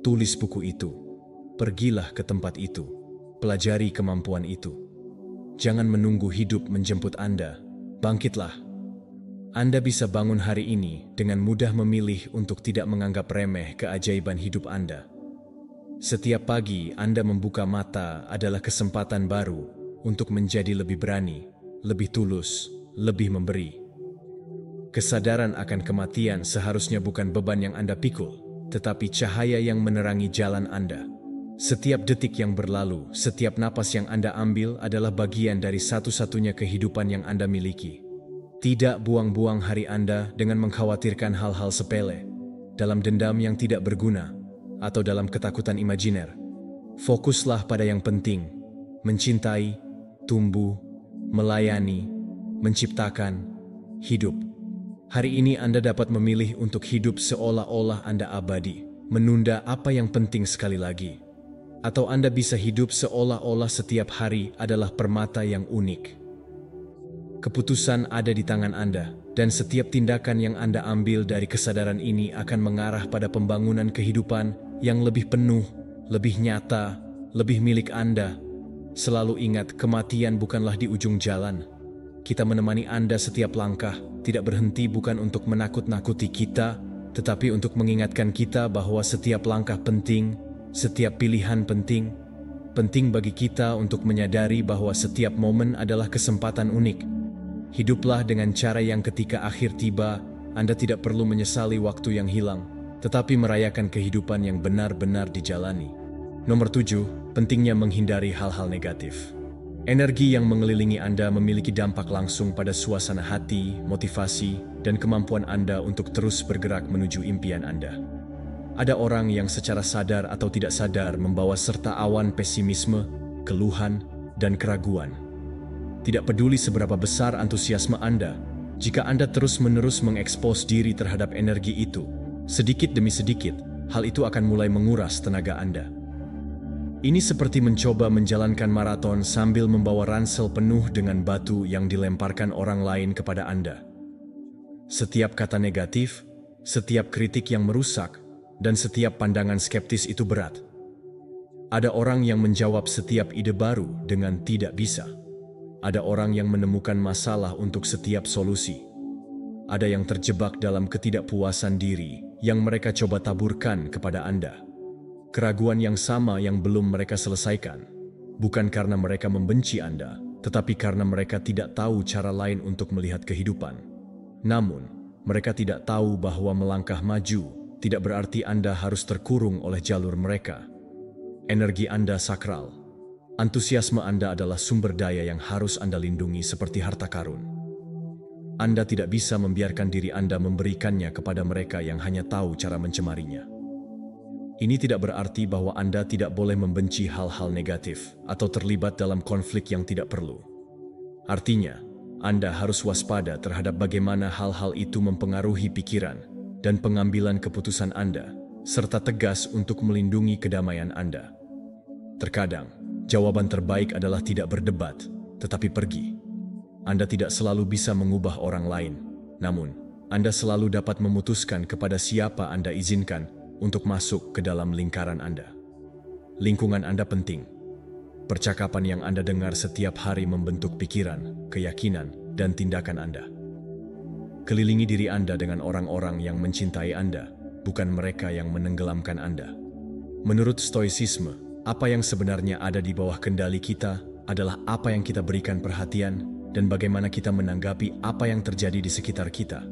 Tulis buku itu. Pergilah ke tempat itu. Pelajari kemampuan itu. Jangan menunggu hidup menjemput Anda. Bangkitlah. Anda bisa bangun hari ini dengan mudah memilih untuk tidak menganggap remeh keajaiban hidup Anda. Setiap pagi Anda membuka mata adalah kesempatan baru untuk menjadi lebih berani, lebih tulus, lebih memberi. Kesadaran akan kematian seharusnya bukan beban yang Anda pikul, tetapi cahaya yang menerangi jalan Anda. Setiap detik yang berlalu, setiap napas yang Anda ambil adalah bagian dari satu-satunya kehidupan yang Anda miliki. Tidak buang-buang hari Anda dengan mengkhawatirkan hal-hal sepele, dalam dendam yang tidak berguna, atau dalam ketakutan imajiner. Fokuslah pada yang penting, mencintai, tumbuh, melayani, menciptakan, hidup. Hari ini Anda dapat memilih untuk hidup seolah-olah Anda abadi, menunda apa yang penting sekali lagi. Atau Anda bisa hidup seolah-olah setiap hari adalah permata yang unik. Keputusan ada di tangan Anda, dan setiap tindakan yang Anda ambil dari kesadaran ini akan mengarah pada pembangunan kehidupan yang lebih penuh, lebih nyata, lebih milik Anda. Selalu ingat, kematian bukanlah di ujung jalan. kita menemani Anda setiap langkah, tidak berhenti bukan untuk menakut-nakuti kita, tetapi untuk mengingatkan kita bahwa setiap langkah penting, setiap pilihan penting, penting bagi kita untuk menyadari bahwa setiap momen adalah kesempatan unik. Hiduplah dengan cara yang ketika akhir tiba, Anda tidak perlu menyesali waktu yang hilang, tetapi merayakan kehidupan yang benar-benar dijalani. Nomor 7, pentingnya menghindari hal-hal negatif. Energi yang mengelilingi Anda memiliki dampak langsung pada suasana hati, motivasi, dan kemampuan Anda untuk terus bergerak menuju impian Anda. Ada orang yang secara sadar atau tidak sadar membawa serta awan pesimisme, keluhan, dan keraguan. Tidak peduli seberapa besar antusiasme Anda, jika Anda terus-menerus mengekspos diri terhadap energi itu, sedikit demi sedikit, hal itu akan mulai menguras tenaga Anda. Ini seperti mencoba menjalankan maraton sambil membawa ransel penuh dengan batu yang dilemparkan orang lain kepada Anda. Setiap kata negatif, setiap kritik yang merusak, dan setiap pandangan skeptis itu berat. Ada orang yang menjawab setiap ide baru dengan tidak bisa. Ada orang yang menemukan masalah untuk setiap solusi. Ada yang terjebak dalam ketidakpuasan diri yang mereka coba taburkan kepada Anda. Keraguan yang sama yang belum mereka selesaikan, bukan karena mereka membenci Anda, tetapi karena mereka tidak tahu cara lain untuk melihat kehidupan. Namun, mereka tidak tahu bahwa melangkah maju tidak berarti Anda harus terkurung oleh jalur mereka. Energi Anda sakral. Antusiasme Anda adalah sumber daya yang harus Anda lindungi seperti harta karun. Anda tidak bisa membiarkan diri Anda memberikannya kepada mereka yang hanya tahu cara mencemarinya. Ini tidak berarti bahwa Anda tidak boleh membenci hal-hal negatif atau terlibat dalam konflik yang tidak perlu. Artinya, Anda harus waspada terhadap bagaimana hal-hal itu mempengaruhi pikiran dan pengambilan keputusan Anda, serta tegas untuk melindungi kedamaian Anda. Terkadang, jawaban terbaik adalah tidak berdebat, tetapi pergi. Anda tidak selalu bisa mengubah orang lain, namun Anda selalu dapat memutuskan kepada siapa Anda izinkan untuk masuk ke dalam lingkaran Anda. Lingkungan Anda penting. Percakapan yang Anda dengar setiap hari membentuk pikiran, keyakinan, dan tindakan Anda. Kelilingi diri Anda dengan orang-orang yang mencintai Anda, bukan mereka yang menenggelamkan Anda. Menurut Stoicisme, apa yang sebenarnya ada di bawah kendali kita adalah apa yang kita berikan perhatian dan bagaimana kita menanggapi apa yang terjadi di sekitar kita.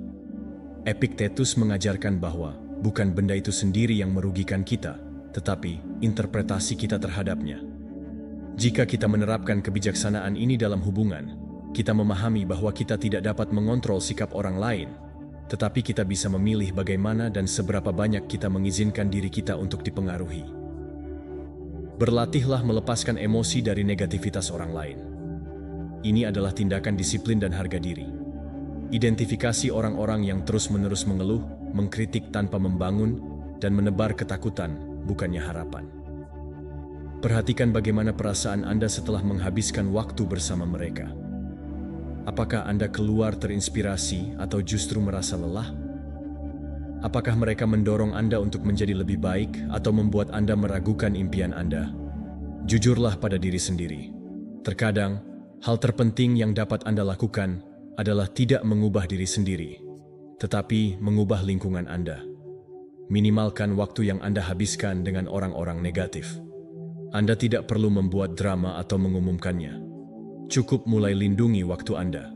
Epictetus mengajarkan bahwa bukan benda itu sendiri yang merugikan kita, tetapi interpretasi kita terhadapnya. Jika kita menerapkan kebijaksanaan ini dalam hubungan, kita memahami bahwa kita tidak dapat mengontrol sikap orang lain, tetapi kita bisa memilih bagaimana dan seberapa banyak kita mengizinkan diri kita untuk dipengaruhi. Berlatihlah melepaskan emosi dari negativitas orang lain. Ini adalah tindakan disiplin dan harga diri. Identifikasi orang-orang yang terus-menerus mengeluh, mengkritik tanpa membangun, dan menebar ketakutan, bukannya harapan. Perhatikan bagaimana perasaan Anda setelah menghabiskan waktu bersama mereka. Apakah Anda keluar terinspirasi atau justru merasa lelah? Apakah mereka mendorong Anda untuk menjadi lebih baik atau membuat Anda meragukan impian Anda? Jujurlah pada diri sendiri. Terkadang, hal terpenting yang dapat Anda lakukan adalah tidak mengubah diri sendiri, tetapi mengubah lingkungan Anda. Minimalkan waktu yang Anda habiskan dengan orang-orang negatif. Anda tidak perlu membuat drama atau mengumumkannya. Cukup mulai lindungi waktu Anda.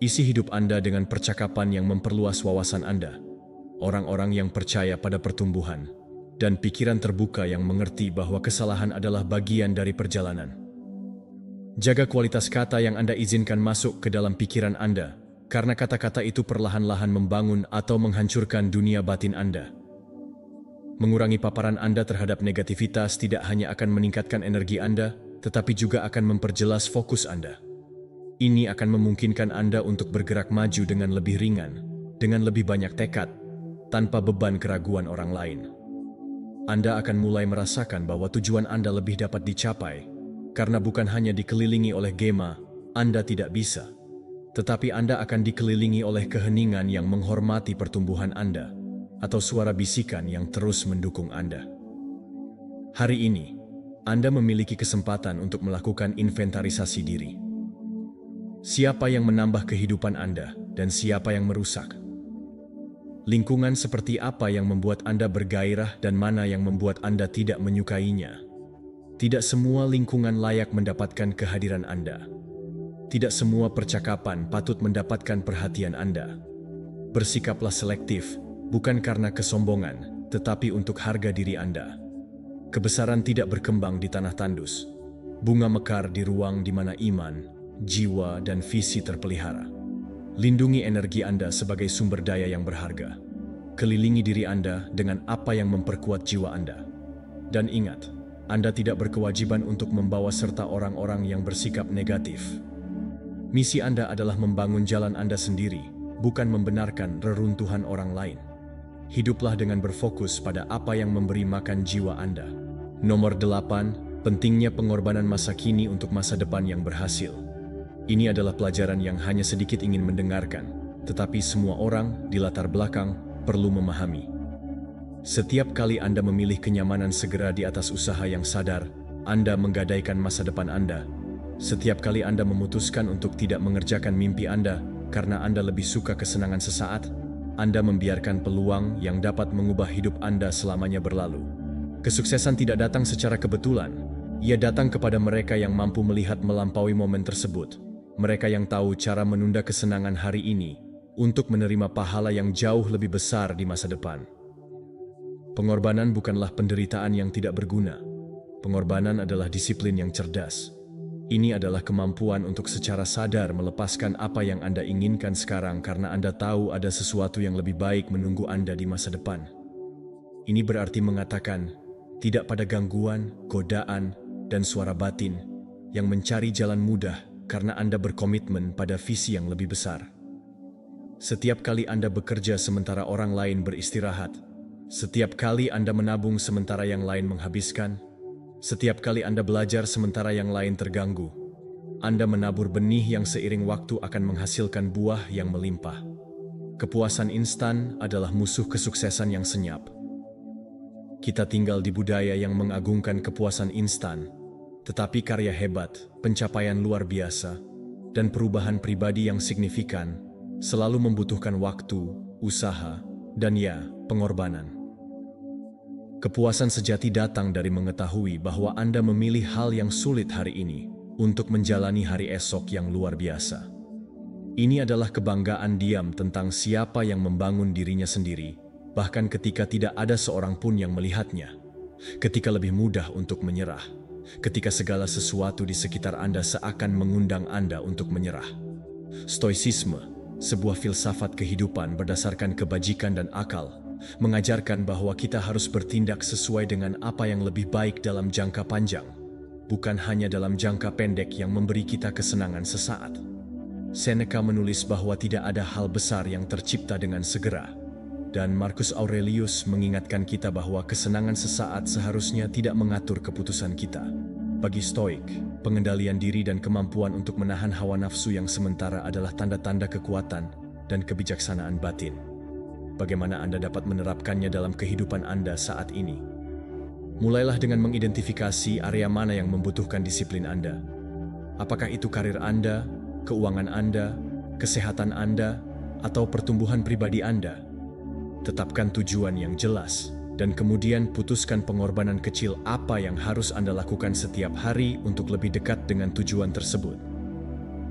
Isi hidup Anda dengan percakapan yang memperluas wawasan Anda, orang-orang yang percaya pada pertumbuhan, dan pikiran terbuka yang mengerti bahwa kesalahan adalah bagian dari perjalanan. Jaga kualitas kata yang Anda izinkan masuk ke dalam pikiran Anda, karena kata-kata itu perlahan-lahan membangun atau menghancurkan dunia batin Anda. Mengurangi paparan Anda terhadap negativitas tidak hanya akan meningkatkan energi Anda, tetapi juga akan memperjelas fokus Anda. Ini akan memungkinkan Anda untuk bergerak maju dengan lebih ringan, dengan lebih banyak tekad, tanpa beban keraguan orang lain. Anda akan mulai merasakan bahwa tujuan Anda lebih dapat dicapai, karena bukan hanya dikelilingi oleh gema, Anda tidak bisa, tetapi Anda akan dikelilingi oleh keheningan yang menghormati pertumbuhan Anda, atau suara bisikan yang terus mendukung Anda. Hari ini, Anda memiliki kesempatan untuk melakukan inventarisasi diri. Siapa yang menambah kehidupan Anda dan siapa yang merusak? Lingkungan seperti apa yang membuat Anda bergairah dan mana yang membuat Anda tidak menyukainya? Tidak semua lingkungan layak mendapatkan kehadiran Anda. Tidak semua percakapan patut mendapatkan perhatian Anda. Bersikaplah selektif, bukan karena kesombongan, tetapi untuk harga diri Anda. Kebesaran tidak berkembang di tanah tandus. Bunga mekar di ruang di mana iman, jiwa, dan visi terpelihara. Lindungi energi Anda sebagai sumber daya yang berharga. Kelilingi diri Anda dengan apa yang memperkuat jiwa Anda. Dan ingat, Anda tidak berkewajiban untuk membawa serta orang-orang yang bersikap negatif. Misi Anda adalah membangun jalan Anda sendiri, bukan membenarkan reruntuhan orang lain. Hiduplah dengan berfokus pada apa yang memberi makan jiwa Anda. Nomor 8, pentingnya pengorbanan masa kini untuk masa depan yang berhasil. Ini adalah pelajaran yang hanya sedikit ingin mendengarkan, tetapi semua orang di latar belakang perlu memahami. Setiap kali Anda memilih kenyamanan segera di atas usaha yang sadar, Anda menggadaikan masa depan Anda. Setiap kali Anda memutuskan untuk tidak mengerjakan mimpi Anda karena Anda lebih suka kesenangan sesaat, Anda membiarkan peluang yang dapat mengubah hidup Anda selamanya berlalu. Kesuksesan tidak datang secara kebetulan. Ia datang kepada mereka yang mampu melihat melampaui momen tersebut. Mereka yang tahu cara menunda kesenangan hari ini untuk menerima pahala yang jauh lebih besar di masa depan. Pengorbanan bukanlah penderitaan yang tidak berguna. Pengorbanan adalah disiplin yang cerdas. Ini adalah kemampuan untuk secara sadar melepaskan apa yang Anda inginkan sekarang karena Anda tahu ada sesuatu yang lebih baik menunggu Anda di masa depan. Ini berarti mengatakan tidak pada gangguan, godaan, dan suara batin yang mencari jalan mudah karena Anda berkomitmen pada visi yang lebih besar. Setiap kali Anda bekerja sementara orang lain beristirahat, setiap kali Anda menabung sementara yang lain menghabiskan, setiap kali Anda belajar sementara yang lain terganggu, Anda menabur benih yang seiring waktu akan menghasilkan buah yang melimpah. Kepuasan instan adalah musuh kesuksesan yang senyap. Kita tinggal di budaya yang mengagungkan kepuasan instan, tetapi karya hebat, pencapaian luar biasa, dan perubahan pribadi yang signifikan selalu membutuhkan waktu, usaha, dan pengorbanan. Kepuasan sejati datang dari mengetahui bahwa Anda memilih hal yang sulit hari ini untuk menjalani hari esok yang luar biasa. Ini adalah kebanggaan diam tentang siapa yang membangun dirinya sendiri, bahkan ketika tidak ada seorang pun yang melihatnya, ketika lebih mudah untuk menyerah, ketika segala sesuatu di sekitar Anda seakan mengundang Anda untuk menyerah. Stoicisme, sebuah filsafat kehidupan berdasarkan kebajikan dan akal, mengajarkan bahwa kita harus bertindak sesuai dengan apa yang lebih baik dalam jangka panjang, bukan hanya dalam jangka pendek yang memberi kita kesenangan sesaat. Seneca menulis bahwa tidak ada hal besar yang tercipta dengan segera, dan Marcus Aurelius mengingatkan kita bahwa kesenangan sesaat seharusnya tidak mengatur keputusan kita. Bagi Stoik, pengendalian diri dan kemampuan untuk menahan hawa nafsu yang sementara adalah tanda-tanda kekuatan dan kebijaksanaan batin. Bagaimana Anda dapat menerapkannya dalam kehidupan Anda saat ini? Mulailah dengan mengidentifikasi area mana yang membutuhkan disiplin Anda. Apakah itu karir Anda, keuangan Anda, kesehatan Anda, atau pertumbuhan pribadi Anda? Tetapkan tujuan yang jelas, dan kemudian putuskan pengorbanan kecil apa yang harus Anda lakukan setiap hari untuk lebih dekat dengan tujuan tersebut.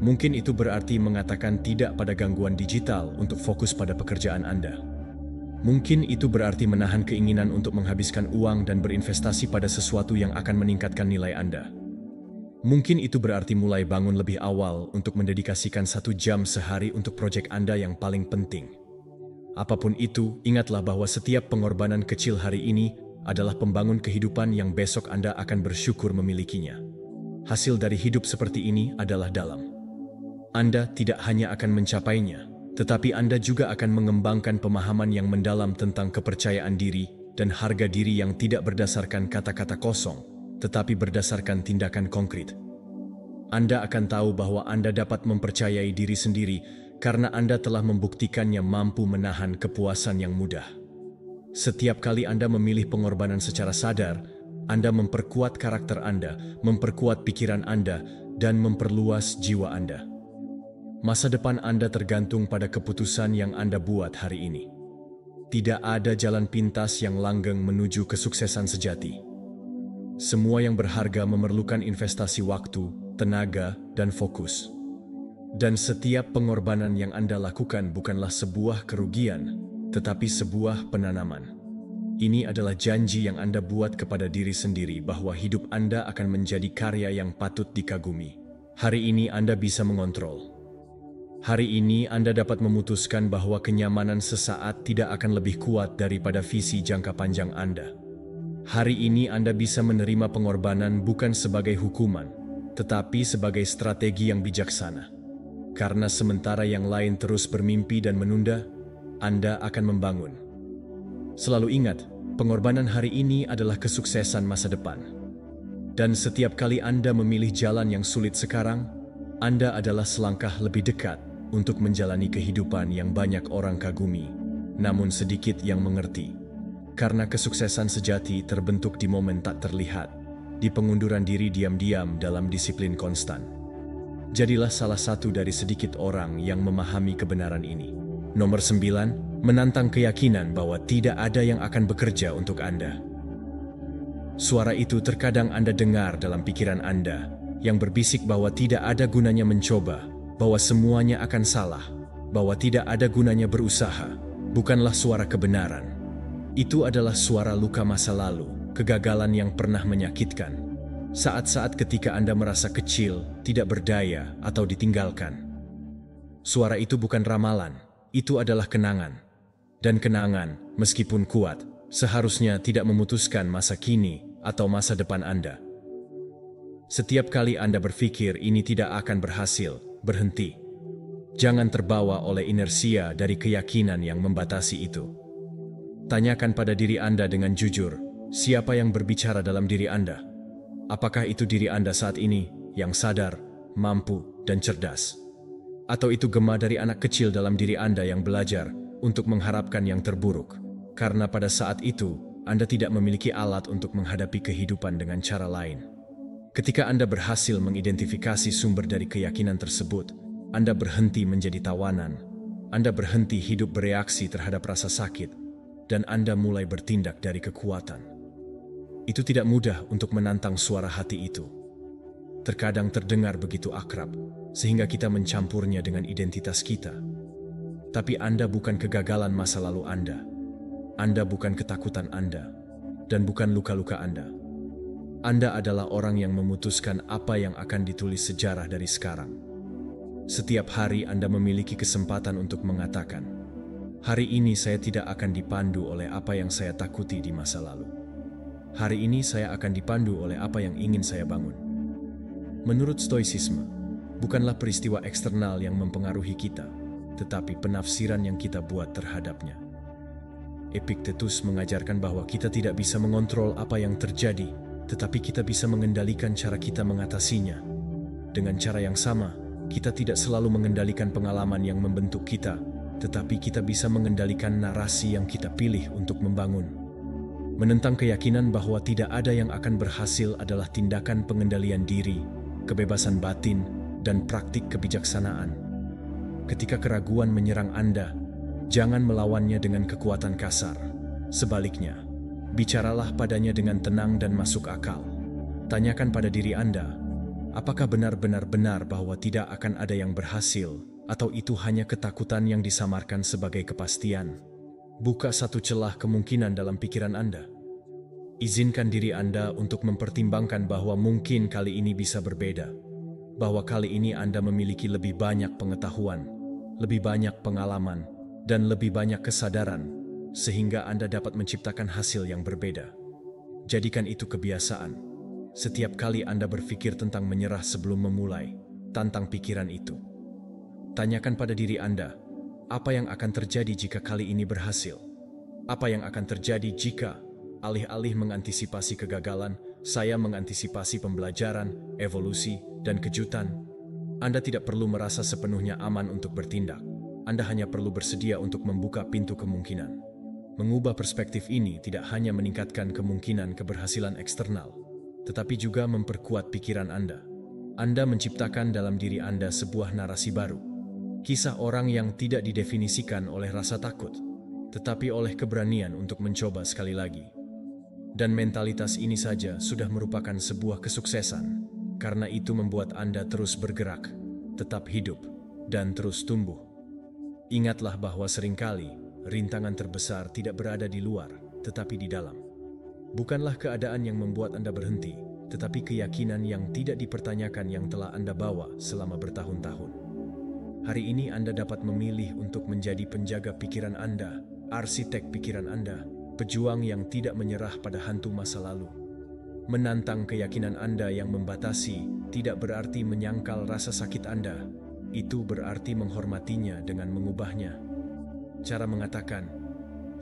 Mungkin itu berarti mengatakan tidak pada gangguan digital untuk fokus pada pekerjaan Anda. Mungkin itu berarti menahan keinginan untuk menghabiskan uang dan berinvestasi pada sesuatu yang akan meningkatkan nilai Anda. Mungkin itu berarti mulai bangun lebih awal untuk mendedikasikan 1 jam sehari untuk proyek Anda yang paling penting. Apapun itu, ingatlah bahwa setiap pengorbanan kecil hari ini adalah pembangun kehidupan yang besok Anda akan bersyukur memilikinya. Hasil dari hidup seperti ini adalah dalam. Anda tidak hanya akan mencapainya, tetapi Anda juga akan mengembangkan pemahaman yang mendalam tentang kepercayaan diri dan harga diri yang tidak berdasarkan kata-kata kosong, tetapi berdasarkan tindakan konkret. Anda akan tahu bahwa Anda dapat mempercayai diri sendiri karena Anda telah membuktikannya mampu menahan kepuasan yang mudah. Setiap kali Anda memilih pengorbanan secara sadar, Anda memperkuat karakter Anda, memperkuat pikiran Anda, dan memperluas jiwa Anda. Masa depan Anda tergantung pada keputusan yang Anda buat hari ini. Tidak ada jalan pintas yang langgeng menuju kesuksesan sejati. Semua yang berharga memerlukan investasi waktu, tenaga, dan fokus. Dan setiap pengorbanan yang Anda lakukan bukanlah sebuah kerugian, tetapi sebuah penanaman. Ini adalah janji yang Anda buat kepada diri sendiri bahwa hidup Anda akan menjadi karya yang patut dikagumi. Hari ini Anda bisa mengontrol. Hari ini Anda dapat memutuskan bahwa kenyamanan sesaat tidak akan lebih kuat daripada visi jangka panjang Anda. Hari ini Anda bisa menerima pengorbanan bukan sebagai hukuman, tetapi sebagai strategi yang bijaksana. Karena sementara yang lain terus bermimpi dan menunda, Anda akan membangun. Selalu ingat, pengorbanan hari ini adalah kesuksesan masa depan. Dan setiap kali Anda memilih jalan yang sulit sekarang, Anda adalah selangkah lebih dekat untuk menjalani kehidupan yang banyak orang kagumi, namun sedikit yang mengerti. Karena kesuksesan sejati terbentuk di momen tak terlihat, di pengunduran diri diam-diam dalam disiplin konstan. Jadilah salah satu dari sedikit orang yang memahami kebenaran ini. Nomor 9, menantang keyakinan bahwa tidak ada yang akan bekerja untuk Anda. Suara itu terkadang Anda dengar dalam pikiran Anda, yang berbisik bahwa tidak ada gunanya mencoba, bahwa semuanya akan salah, bahwa tidak ada gunanya berusaha. Bukanlah suara kebenaran. Itu adalah suara luka masa lalu, kegagalan yang pernah menyakitkan. Saat-saat ketika Anda merasa kecil, tidak berdaya, atau ditinggalkan. Suara itu bukan ramalan, itu adalah kenangan. Dan kenangan, meskipun kuat, seharusnya tidak memutuskan masa kini atau masa depan Anda. Setiap kali Anda berpikir ini tidak akan berhasil, berhenti. Jangan terbawa oleh inersia dari keyakinan yang membatasi itu. Tanyakan pada diri Anda dengan jujur, siapa yang berbicara dalam diri Anda? Apakah itu diri Anda saat ini yang sadar, mampu, dan cerdas? Atau itu gema dari anak kecil dalam diri Anda yang belajar untuk mengharapkan yang terburuk? Karena pada saat itu, Anda tidak memiliki alat untuk menghadapi kehidupan dengan cara lain. Ketika Anda berhasil mengidentifikasi sumber dari keyakinan tersebut, Anda berhenti menjadi tawanan. Anda berhenti hidup bereaksi terhadap rasa sakit, dan Anda mulai bertindak dari kekuatan. Itu tidak mudah untuk menantang suara hati itu. Terkadang terdengar begitu akrab, sehingga kita mencampurnya dengan identitas kita. Tapi Anda bukan kegagalan masa lalu Anda. Anda bukan ketakutan Anda, dan bukan luka-luka Anda. Anda adalah orang yang memutuskan apa yang akan ditulis sejarah dari sekarang. Setiap hari Anda memiliki kesempatan untuk mengatakan, hari ini saya tidak akan dipandu oleh apa yang saya takuti di masa lalu. Hari ini saya akan dipandu oleh apa yang ingin saya bangun. Menurut Stoicisme, bukanlah peristiwa eksternal yang mempengaruhi kita, tetapi penafsiran yang kita buat terhadapnya. Epictetus mengajarkan bahwa kita tidak bisa mengontrol apa yang terjadi, tetapi kita bisa mengendalikan cara kita mengatasinya. Dengan cara yang sama, kita tidak selalu mengendalikan pengalaman yang membentuk kita, tetapi kita bisa mengendalikan narasi yang kita pilih untuk membangun. Menentang keyakinan bahwa tidak ada yang akan berhasil adalah tindakan pengendalian diri, kebebasan batin, dan praktik kebijaksanaan. Ketika keraguan menyerang Anda, jangan melawannya dengan kekuatan kasar. Sebaliknya, bicaralah padanya dengan tenang dan masuk akal. Tanyakan pada diri Anda, apakah benar-benar benar bahwa tidak akan ada yang berhasil, atau itu hanya ketakutan yang disamarkan sebagai kepastian? Buka satu celah kemungkinan dalam pikiran Anda. Izinkan diri Anda untuk mempertimbangkan bahwa mungkin kali ini bisa berbeda. Bahwa kali ini Anda memiliki lebih banyak pengetahuan, lebih banyak pengalaman, dan lebih banyak kesadaran, sehingga Anda dapat menciptakan hasil yang berbeda. Jadikan itu kebiasaan. Setiap kali Anda berpikir tentang menyerah sebelum memulai, tantang pikiran itu. Tanyakan pada diri Anda, apa yang akan terjadi jika kali ini berhasil? Apa yang akan terjadi jika, alih-alih mengantisipasi kegagalan, saya mengantisipasi pembelajaran, evolusi, dan kejutan? Anda tidak perlu merasa sepenuhnya aman untuk bertindak. Anda hanya perlu bersedia untuk membuka pintu kemungkinan. Mengubah perspektif ini tidak hanya meningkatkan kemungkinan keberhasilan eksternal, tetapi juga memperkuat pikiran Anda. Anda menciptakan dalam diri Anda sebuah narasi baru. Kisah orang yang tidak didefinisikan oleh rasa takut, tetapi oleh keberanian untuk mencoba sekali lagi. Dan mentalitas ini saja sudah merupakan sebuah kesuksesan, karena itu membuat Anda terus bergerak, tetap hidup, dan terus tumbuh. Ingatlah bahwa seringkali rintangan terbesar tidak berada di luar, tetapi di dalam. Bukanlah keadaan yang membuat Anda berhenti, tetapi keyakinan yang tidak dipertanyakan yang telah Anda bawa selama bertahun-tahun. Hari ini Anda dapat memilih untuk menjadi penjaga pikiran Anda, arsitek pikiran Anda, pejuang yang tidak menyerah pada hantu masa lalu. Menantang keyakinan Anda yang membatasi tidak berarti menyangkal rasa sakit Anda, itu berarti menghormatinya dengan mengubahnya. Cara mengatakan,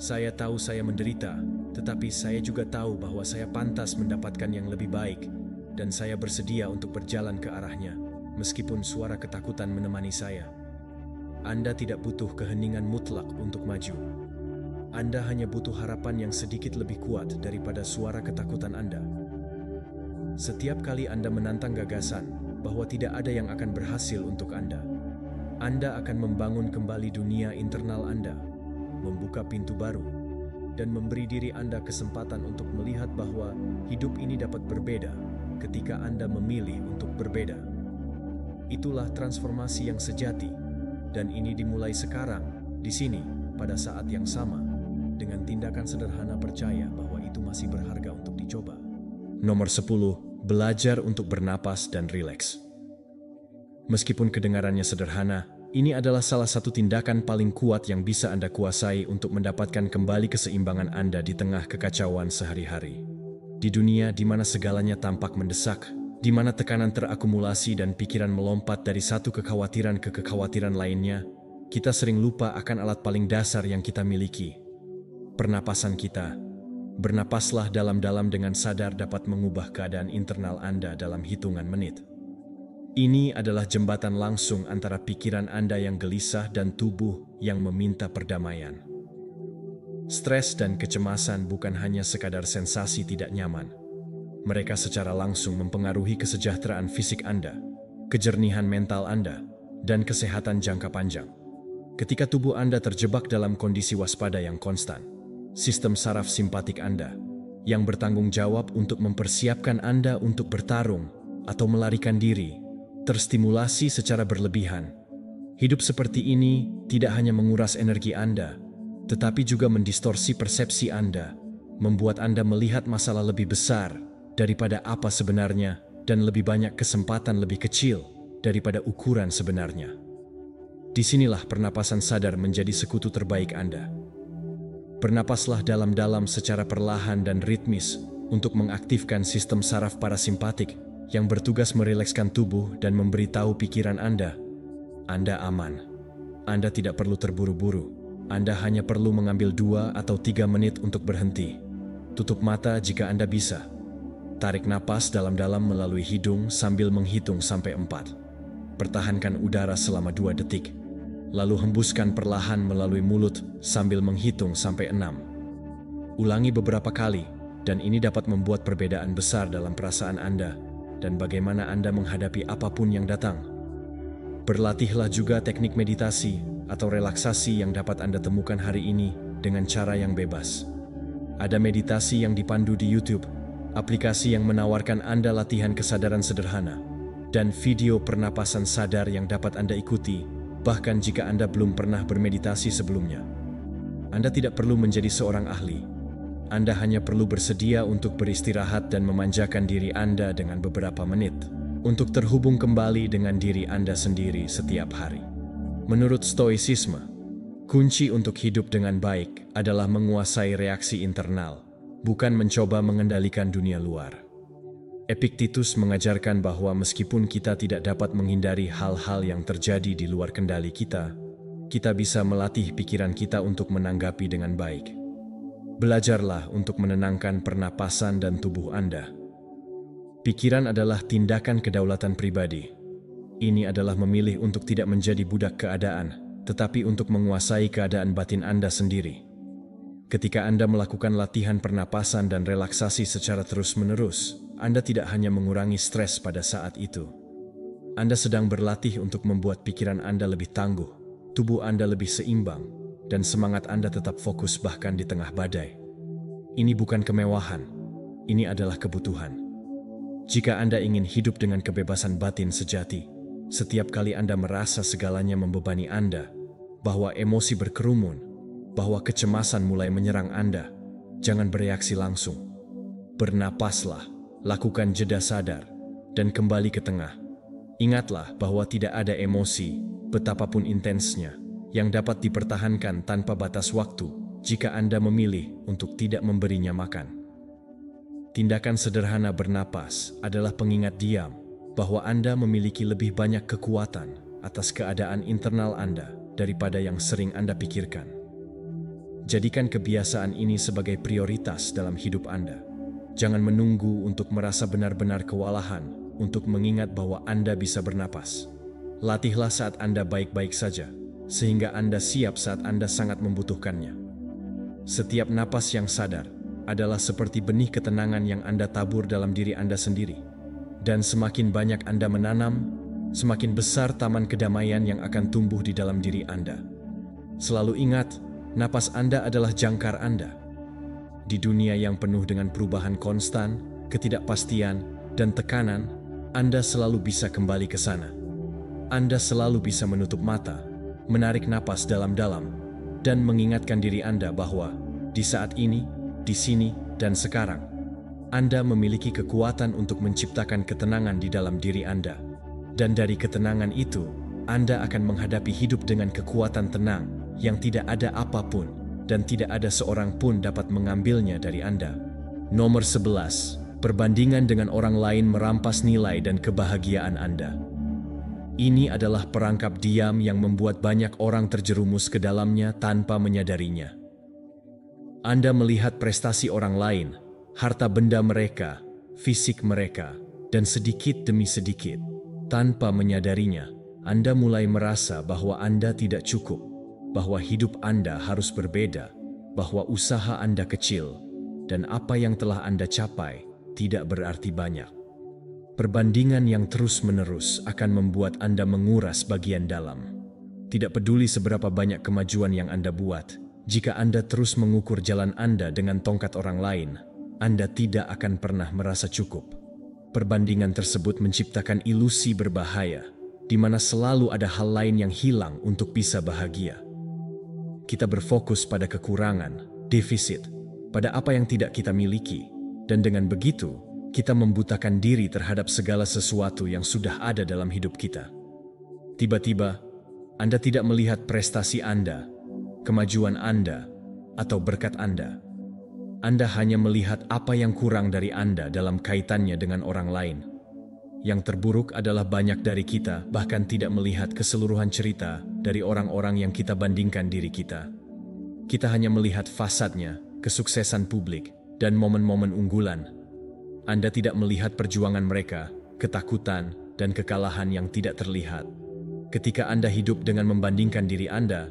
"Saya tahu saya menderita, tetapi saya juga tahu bahwa saya pantas mendapatkan yang lebih baik, dan saya bersedia untuk berjalan ke arahnya, meskipun suara ketakutan menemani saya." Anda tidak butuh keheningan mutlak untuk maju. Anda hanya butuh harapan yang sedikit lebih kuat daripada suara ketakutan Anda. Setiap kali Anda menantang gagasan bahwa tidak ada yang akan berhasil untuk Anda akan membangun kembali dunia internal Anda, membuka pintu baru, dan memberi diri Anda kesempatan untuk melihat bahwa hidup ini dapat berbeda ketika Anda memilih untuk berbeda. Itulah transformasi yang sejati. Dan ini dimulai sekarang, di sini, pada saat yang sama, dengan tindakan sederhana percaya bahwa itu masih berharga untuk dicoba. Nomor 10, belajar untuk bernapas dan rileks. Meskipun kedengarannya sederhana, ini adalah salah satu tindakan paling kuat yang bisa Anda kuasai untuk mendapatkan kembali keseimbangan Anda di tengah kekacauan sehari-hari. Di dunia di mana segalanya tampak mendesak, di mana tekanan terakumulasi dan pikiran melompat dari satu kekhawatiran ke kekhawatiran lainnya, kita sering lupa akan alat paling dasar yang kita miliki, pernapasan kita. Bernapaslah dalam-dalam dengan sadar dapat mengubah keadaan internal Anda dalam hitungan menit. Ini adalah jembatan langsung antara pikiran Anda yang gelisah dan tubuh yang meminta perdamaian. Stres dan kecemasan bukan hanya sekadar sensasi tidak nyaman. Mereka secara langsung mempengaruhi kesejahteraan fisik Anda, kejernihan mental Anda, dan kesehatan jangka panjang. Ketika tubuh Anda terjebak dalam kondisi waspada yang konstan, sistem saraf simpatik Anda, yang bertanggung jawab untuk mempersiapkan Anda untuk bertarung atau melarikan diri, terstimulasi secara berlebihan. Hidup seperti ini tidak hanya menguras energi Anda, tetapi juga mendistorsi persepsi Anda, membuat Anda melihat masalah lebih besar daripada apa sebenarnya, dan lebih banyak kesempatan lebih kecil daripada ukuran sebenarnya. Disinilah pernapasan sadar menjadi sekutu terbaik Anda. Bernapaslah dalam-dalam secara perlahan dan ritmis untuk mengaktifkan sistem saraf parasimpatik yang bertugas merilekskan tubuh dan memberitahu pikiran Anda aman. Anda tidak perlu terburu-buru. Anda hanya perlu mengambil 2 atau 3 menit untuk berhenti. Tutup mata jika Anda bisa. Tarik napas dalam-dalam melalui hidung sambil menghitung sampai 4. Pertahankan udara selama 2 detik. Lalu hembuskan perlahan melalui mulut sambil menghitung sampai 6. Ulangi beberapa kali, dan ini dapat membuat perbedaan besar dalam perasaan Anda dan bagaimana Anda menghadapi apapun yang datang. Berlatihlah juga teknik meditasi atau relaksasi yang dapat Anda temukan hari ini dengan cara yang bebas. Ada meditasi yang dipandu di YouTube, aplikasi yang menawarkan Anda latihan kesadaran sederhana, dan video pernapasan sadar yang dapat Anda ikuti, bahkan jika Anda belum pernah bermeditasi sebelumnya. Anda tidak perlu menjadi seorang ahli. Anda hanya perlu bersedia untuk beristirahat dan memanjakan diri Anda dengan beberapa menit, untuk terhubung kembali dengan diri Anda sendiri setiap hari. Menurut Stoicisme, kunci untuk hidup dengan baik adalah menguasai reaksi internal, bukan mencoba mengendalikan dunia luar. Epictetus mengajarkan bahwa meskipun kita tidak dapat menghindari hal-hal yang terjadi di luar kendali kita bisa melatih pikiran kita untuk menanggapi dengan baik. Belajarlah untuk menenangkan pernapasan dan tubuh Anda. Pikiran adalah tindakan kedaulatan pribadi. Ini adalah memilih untuk tidak menjadi budak keadaan, tetapi untuk menguasai keadaan batin Anda sendiri. Ketika Anda melakukan latihan pernapasan dan relaksasi secara terus-menerus, Anda tidak hanya mengurangi stres pada saat itu. Anda sedang berlatih untuk membuat pikiran Anda lebih tangguh, tubuh Anda lebih seimbang, dan semangat Anda tetap fokus bahkan di tengah badai. Ini bukan kemewahan, ini adalah kebutuhan. Jika Anda ingin hidup dengan kebebasan batin sejati, setiap kali Anda merasa segalanya membebani Anda, bahwa emosi berkerumun, bahwa kecemasan mulai menyerang Anda, jangan bereaksi langsung. Bernapaslah, lakukan jeda sadar, dan kembali ke tengah. Ingatlah bahwa tidak ada emosi, betapapun intensnya, yang dapat dipertahankan tanpa batas waktu jika Anda memilih untuk tidak memberinya makan. Tindakan sederhana bernapas adalah pengingat diam bahwa Anda memiliki lebih banyak kekuatan atas keadaan internal Anda daripada yang sering Anda pikirkan. Jadikan kebiasaan ini sebagai prioritas dalam hidup Anda. Jangan menunggu untuk merasa benar-benar kewalahan untuk mengingat bahwa Anda bisa bernapas. Latihlah saat Anda baik-baik saja, sehingga Anda siap saat Anda sangat membutuhkannya. Setiap napas yang sadar adalah seperti benih ketenangan yang Anda tabur dalam diri Anda sendiri. Dan semakin banyak Anda menanam, semakin besar taman kedamaian yang akan tumbuh di dalam diri Anda. Selalu ingat, napas Anda adalah jangkar Anda. Di dunia yang penuh dengan perubahan konstan, ketidakpastian, dan tekanan, Anda selalu bisa kembali ke sana. Anda selalu bisa menutup mata, menarik napas dalam-dalam, dan mengingatkan diri Anda bahwa di saat ini, di sini, dan sekarang, Anda memiliki kekuatan untuk menciptakan ketenangan di dalam diri Anda. Dan dari ketenangan itu, Anda akan menghadapi hidup dengan kekuatan tenang yang tidak ada apapun dan tidak ada seorang pun dapat mengambilnya dari Anda. Nomor 11, perbandingan dengan orang lain merampas nilai dan kebahagiaan Anda. Ini adalah perangkap diam yang membuat banyak orang terjerumus ke dalamnya tanpa menyadarinya. Anda melihat prestasi orang lain, harta benda mereka, fisik mereka, dan sedikit demi sedikit, tanpa menyadarinya, Anda mulai merasa bahwa Anda tidak cukup, bahwa hidup Anda harus berbeda, bahwa usaha Anda kecil, dan apa yang telah Anda capai tidak berarti banyak. Perbandingan yang terus-menerus akan membuat Anda menguras bagian dalam. Tidak peduli seberapa banyak kemajuan yang Anda buat, jika Anda terus mengukur jalan Anda dengan tongkat orang lain, Anda tidak akan pernah merasa cukup. Perbandingan tersebut menciptakan ilusi berbahaya, di mana selalu ada hal lain yang hilang untuk bisa bahagia. Kita berfokus pada kekurangan, defisit, pada apa yang tidak kita miliki, dan dengan begitu, kita membutakan diri terhadap segala sesuatu yang sudah ada dalam hidup kita. Tiba-tiba, Anda tidak melihat prestasi Anda, kemajuan Anda, atau berkat Anda. Anda hanya melihat apa yang kurang dari Anda dalam kaitannya dengan orang lain. Yang terburuk adalah banyak dari kita bahkan tidak melihat keseluruhan cerita dari orang-orang yang kita bandingkan diri kita. Kita hanya melihat fasadnya, kesuksesan publik, dan momen-momen unggulan. Anda tidak melihat perjuangan mereka, ketakutan, dan kekalahan yang tidak terlihat. Ketika Anda hidup dengan membandingkan diri Anda,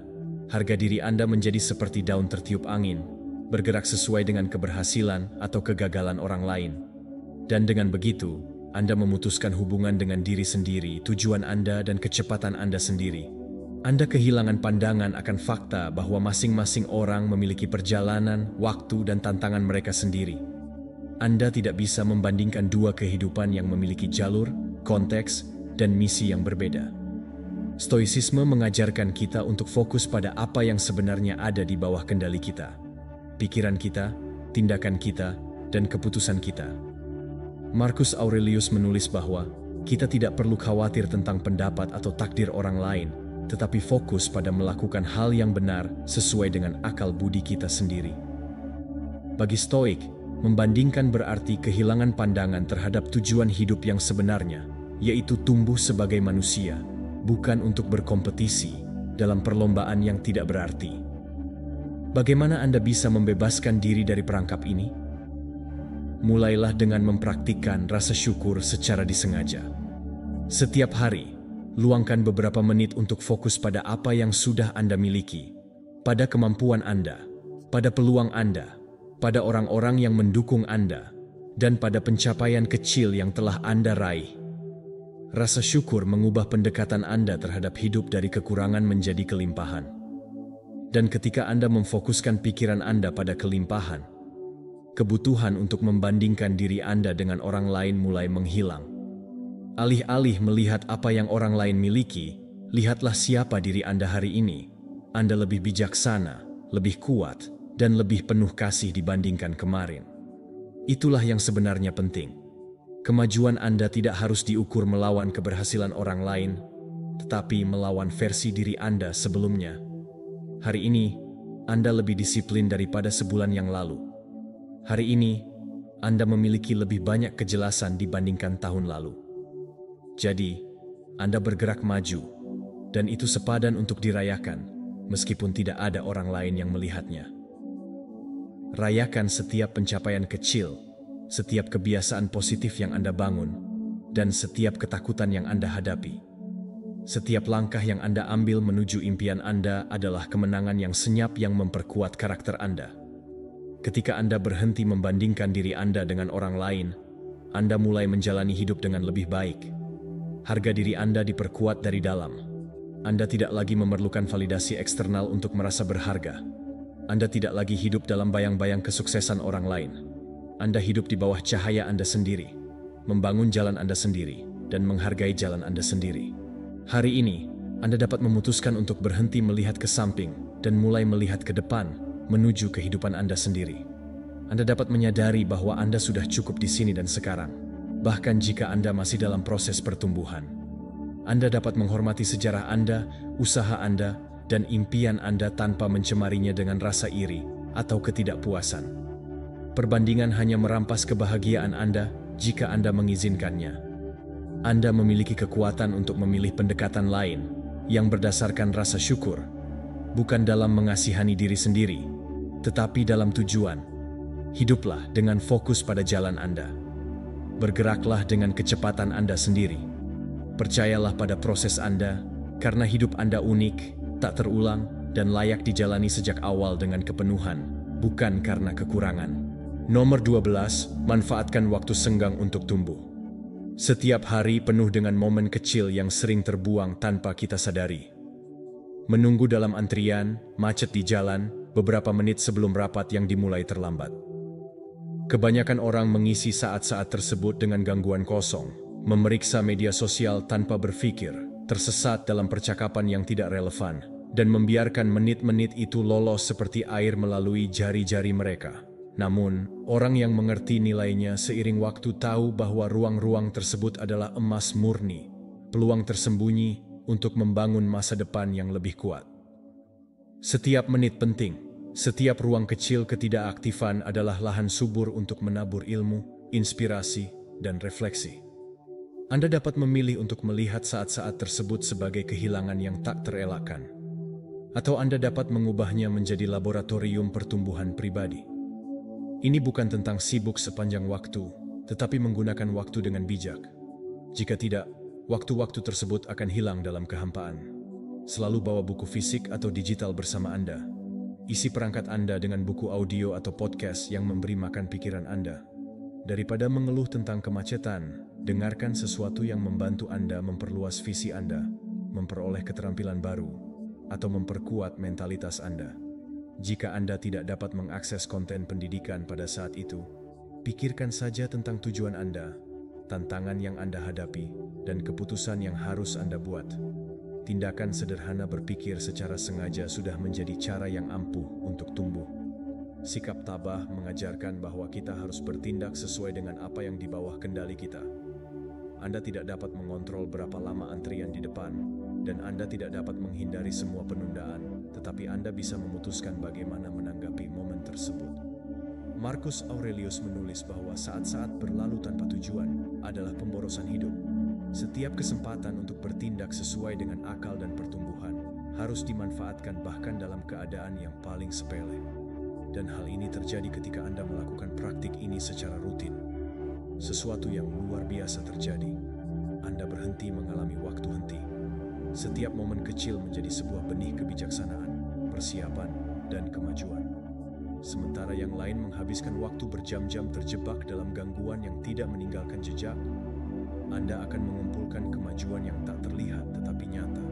harga diri Anda menjadi seperti daun tertiup angin, bergerak sesuai dengan keberhasilan atau kegagalan orang lain. Dan dengan begitu, Anda memutuskan hubungan dengan diri sendiri, tujuan Anda, dan kecepatan Anda sendiri. Anda kehilangan pandangan akan fakta bahwa masing-masing orang memiliki perjalanan, waktu, dan tantangan mereka sendiri. Anda tidak bisa membandingkan dua kehidupan yang memiliki jalur, konteks, dan misi yang berbeda. Stoicisme mengajarkan kita untuk fokus pada apa yang sebenarnya ada di bawah kendali kita. Pikiran kita, tindakan kita, dan keputusan kita. Marcus Aurelius menulis bahwa kita tidak perlu khawatir tentang pendapat atau takdir orang lain, tetapi fokus pada melakukan hal yang benar sesuai dengan akal budi kita sendiri. Bagi Stoik, membandingkan berarti kehilangan pandangan terhadap tujuan hidup yang sebenarnya, yaitu tumbuh sebagai manusia, bukan untuk berkompetisi dalam perlombaan yang tidak berarti. Bagaimana Anda bisa membebaskan diri dari perangkap ini? Mulailah dengan mempraktikkan rasa syukur secara disengaja. Setiap hari, luangkan beberapa menit untuk fokus pada apa yang sudah Anda miliki, pada kemampuan Anda, pada peluang Anda, pada orang-orang yang mendukung Anda, dan pada pencapaian kecil yang telah Anda raih. Rasa syukur mengubah pendekatan Anda terhadap hidup dari kekurangan menjadi kelimpahan. Dan ketika Anda memfokuskan pikiran Anda pada kelimpahan, kebutuhan untuk membandingkan diri Anda dengan orang lain mulai menghilang. Alih-alih melihat apa yang orang lain miliki, lihatlah siapa diri Anda hari ini. Anda lebih bijaksana, lebih kuat, dan lebih penuh kasih dibandingkan kemarin. Itulah yang sebenarnya penting. Kemajuan Anda tidak harus diukur melawan keberhasilan orang lain, tetapi melawan versi diri Anda sebelumnya. Hari ini, Anda lebih disiplin daripada sebulan yang lalu. Hari ini, Anda memiliki lebih banyak kejelasan dibandingkan tahun lalu. Jadi, Anda bergerak maju, dan itu sepadan untuk dirayakan, meskipun tidak ada orang lain yang melihatnya. Rayakan setiap pencapaian kecil, setiap kebiasaan positif yang Anda bangun, dan setiap ketakutan yang Anda hadapi. Setiap langkah yang Anda ambil menuju impian Anda adalah kemenangan yang senyap yang memperkuat karakter Anda. Ketika Anda berhenti membandingkan diri Anda dengan orang lain, Anda mulai menjalani hidup dengan lebih baik. Harga diri Anda diperkuat dari dalam. Anda tidak lagi memerlukan validasi eksternal untuk merasa berharga. Anda tidak lagi hidup dalam bayang-bayang kesuksesan orang lain. Anda hidup di bawah cahaya Anda sendiri, membangun jalan Anda sendiri, dan menghargai jalan Anda sendiri. Hari ini, Anda dapat memutuskan untuk berhenti melihat ke samping dan mulai melihat ke depan, menuju kehidupan Anda sendiri. Anda dapat menyadari bahwa Anda sudah cukup di sini dan sekarang, bahkan jika Anda masih dalam proses pertumbuhan. Anda dapat menghormati sejarah Anda, usaha Anda, dan impian Anda tanpa mencemarinya dengan rasa iri atau ketidakpuasan. Perbandingan hanya merampas kebahagiaan Anda jika Anda mengizinkannya. Anda memiliki kekuatan untuk memilih pendekatan lain yang berdasarkan rasa syukur, bukan dalam mengasihani diri sendiri, tetapi dalam tujuan. Hiduplah dengan fokus pada jalan Anda. Bergeraklah dengan kecepatan Anda sendiri. Percayalah pada proses Anda, karena hidup Anda unik, tak terulang, dan layak dijalani sejak awal dengan kepenuhan, bukan karena kekurangan. Nomor 12, manfaatkan waktu senggang untuk tumbuh. Setiap hari penuh dengan momen kecil yang sering terbuang tanpa kita sadari. Menunggu dalam antrian, macet di jalan, beberapa menit sebelum rapat yang dimulai terlambat. Kebanyakan orang mengisi saat-saat tersebut dengan gangguan kosong, memeriksa media sosial tanpa berpikir, tersesat dalam percakapan yang tidak relevan, dan membiarkan menit-menit itu lolos seperti air melalui jari-jari mereka. Namun, orang yang mengerti nilainya seiring waktu tahu bahwa ruang-ruang tersebut adalah emas murni, peluang tersembunyi untuk membangun masa depan yang lebih kuat. Setiap menit penting, setiap ruang kecil ketidakaktifan adalah lahan subur untuk menabur ilmu, inspirasi, dan refleksi. Anda dapat memilih untuk melihat saat-saat tersebut sebagai kehilangan yang tak terelakkan, atau Anda dapat mengubahnya menjadi laboratorium pertumbuhan pribadi. Ini bukan tentang sibuk sepanjang waktu, tetapi menggunakan waktu dengan bijak. Jika tidak, waktu-waktu tersebut akan hilang dalam kehampaan. Selalu bawa buku fisik atau digital bersama Anda. Isi perangkat Anda dengan buku audio atau podcast yang memberi makan pikiran Anda. Daripada mengeluh tentang kemacetan, dengarkan sesuatu yang membantu Anda memperluas visi Anda, memperoleh keterampilan baru, atau memperkuat mentalitas Anda. Jika Anda tidak dapat mengakses konten pendidikan pada saat itu, pikirkan saja tentang tujuan Anda, tantangan yang Anda hadapi, dan keputusan yang harus Anda buat. Tindakan sederhana berpikir secara sengaja sudah menjadi cara yang ampuh untuk tumbuh. Sikap tabah mengajarkan bahwa kita harus bertindak sesuai dengan apa yang di bawah kendali kita. Anda tidak dapat mengontrol berapa lama antrian di depan, dan Anda tidak dapat menghindari semua penundaan, tetapi Anda bisa memutuskan bagaimana menanggapi momen tersebut. Marcus Aurelius menulis bahwa saat-saat berlalu tanpa tujuan adalah pemborosan hidup. Setiap kesempatan untuk bertindak sesuai dengan akal dan pertumbuhan harus dimanfaatkan bahkan dalam keadaan yang paling sepele. Dan hal ini terjadi ketika Anda melakukan praktik ini secara rutin. Sesuatu yang luar biasa terjadi. Anda berhenti mengalami waktu henti. Setiap momen kecil menjadi sebuah benih kebijaksanaan, persiapan, dan kemajuan. Sementara yang lain menghabiskan waktu berjam-jam terjebak dalam gangguan yang tidak meninggalkan jejak, Anda akan mengumpulkan menghasilkan kemajuan yang tak terlihat tetapi nyata,